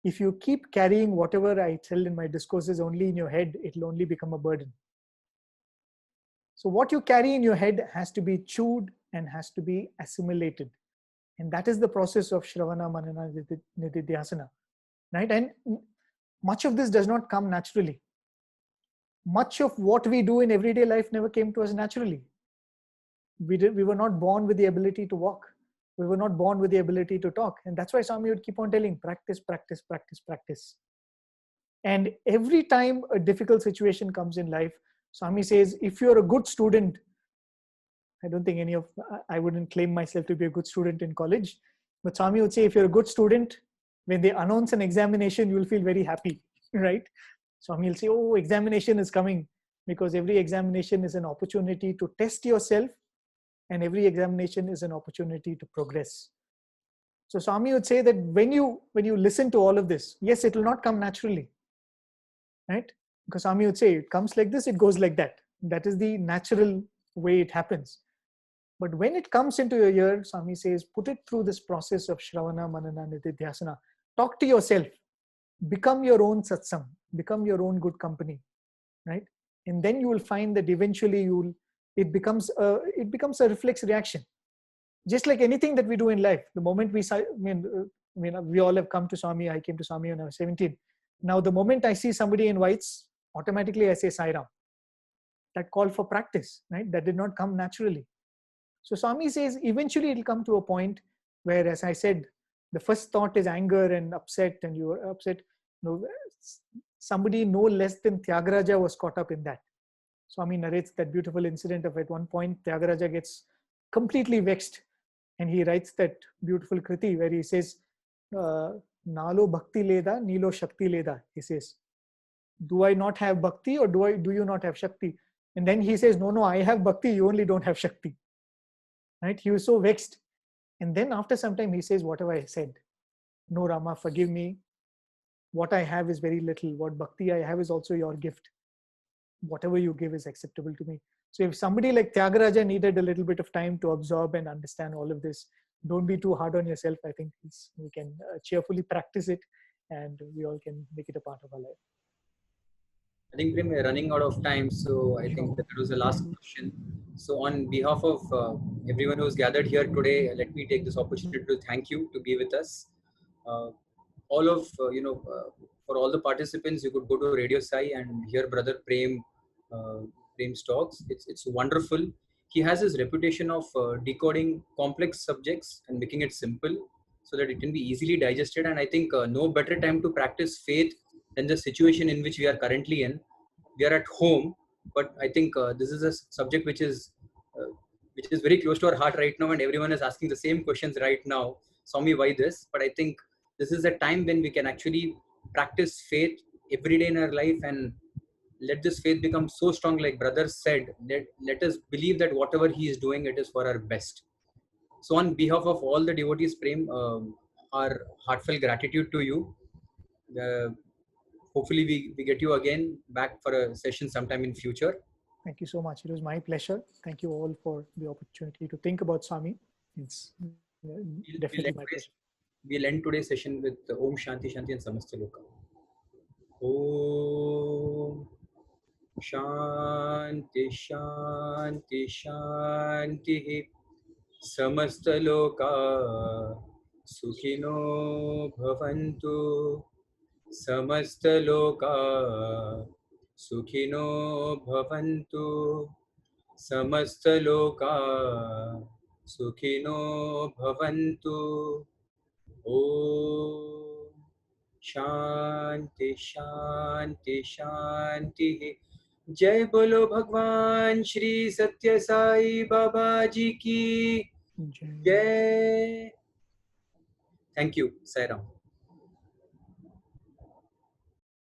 if you keep carrying whatever I tell in my discourses only in your head, it will only become a burden. So what you carry in your head has to be chewed and has to be assimilated. And that is the process of Shravana, Manana, Nididhyasana, right? And much of this does not come naturally. Much of what we do in everyday life never came to us naturally. We were not born with the ability to walk. We were not born with the ability to talk. And that's why Swami would keep on telling, practice, practice, practice, practice. And every time a difficult situation comes in life, Swami says, if you're a good student, I don't think I wouldn't claim myself to be a good student in college, but Swami would say, if you're a good student, when they announce an examination, you'll feel very happy, right? Swami will say, oh, examination is coming, because every examination is an opportunity to test yourself, and every examination is an opportunity to progress. So Swami would say that when you listen to all of this, yes, it will not come naturally, right? Because Swami would say, it comes like this, it goes like that. That is the natural way it happens. But when it comes into your ear, Swami says, put it through this process of Shravana, Manana, Nididhyasana. Talk to yourself. Become your own satsang. Become your own good company, right? And then you will find that eventually it becomes a reflex reaction. Just like anything that we do in life, the moment we all have come to Swami. I came to Swami when I was 17. Now, the moment I see somebody in whites, automatically I say Sai Ram. That call for practice, right? That did not come naturally. So Swami says, eventually it will come to a point where, as I said, the first thought is anger and upset, and you are upset. Somebody no less than Tyagaraja was caught up in that. Swami narrates that beautiful incident of, at one point, Tyagaraja gets completely vexed, and he writes that beautiful kriti where he says, Nalo bhakti leda, nilo shakti leda. He says, do I not have bhakti, or do you not have shakti? And then he says, no, I have bhakti, you only don't have shakti. Right? He was so vexed. And then after some time, he says, whatever I said, no, Rama, forgive me. What I have is very little. What bhakti I have is also your gift. Whatever you give is acceptable to me. So if somebody like Tyagaraja needed a little bit of time to absorb and understand all of this, don't be too hard on yourself. I think we can cheerfully practice it, and we all can make it a part of our life. I think we're running out of time, so I think that was the last question. So on behalf of everyone who's gathered here today, let me take this opportunity to thank you to be with us. All of, for all the participants, you could go to Radio Sai and hear Brother Prem's talks. It's wonderful. He has his reputation of decoding complex subjects and making it simple so that it can be easily digested. And I think no better time to practice faith than the situation in which we are currently in. We are at home. but I think this is a subject which is very close to our heart right now, and everyone is asking the same questions right now. Swami, why this? But I think this is a time when we can actually practice faith every day in our life, and let this faith become so strong, like brother said, let us believe that whatever he is doing, it is for our best. So on behalf of all the devotees, Prem, our heartfelt gratitude to you. Hopefully we get you again back for a session sometime in future. Thank you so much. It was my pleasure. Thank you all for the opportunity to think about Swami. It's definitely my pleasure. We'll end today's session with Om Shanti Shanti and Samasta Loka. Om Shanti Shanti Shanti Samasta Loka Sukhino Bhavantu Samasta Loka Sukhino Bhavantu Samasta Loka Sukhino Bhavantu. Om Shanti Shanti Shanti. जय बोलो भगवान श्री सत्य साई बाबा जी की जय. Thank you, Sai Ram.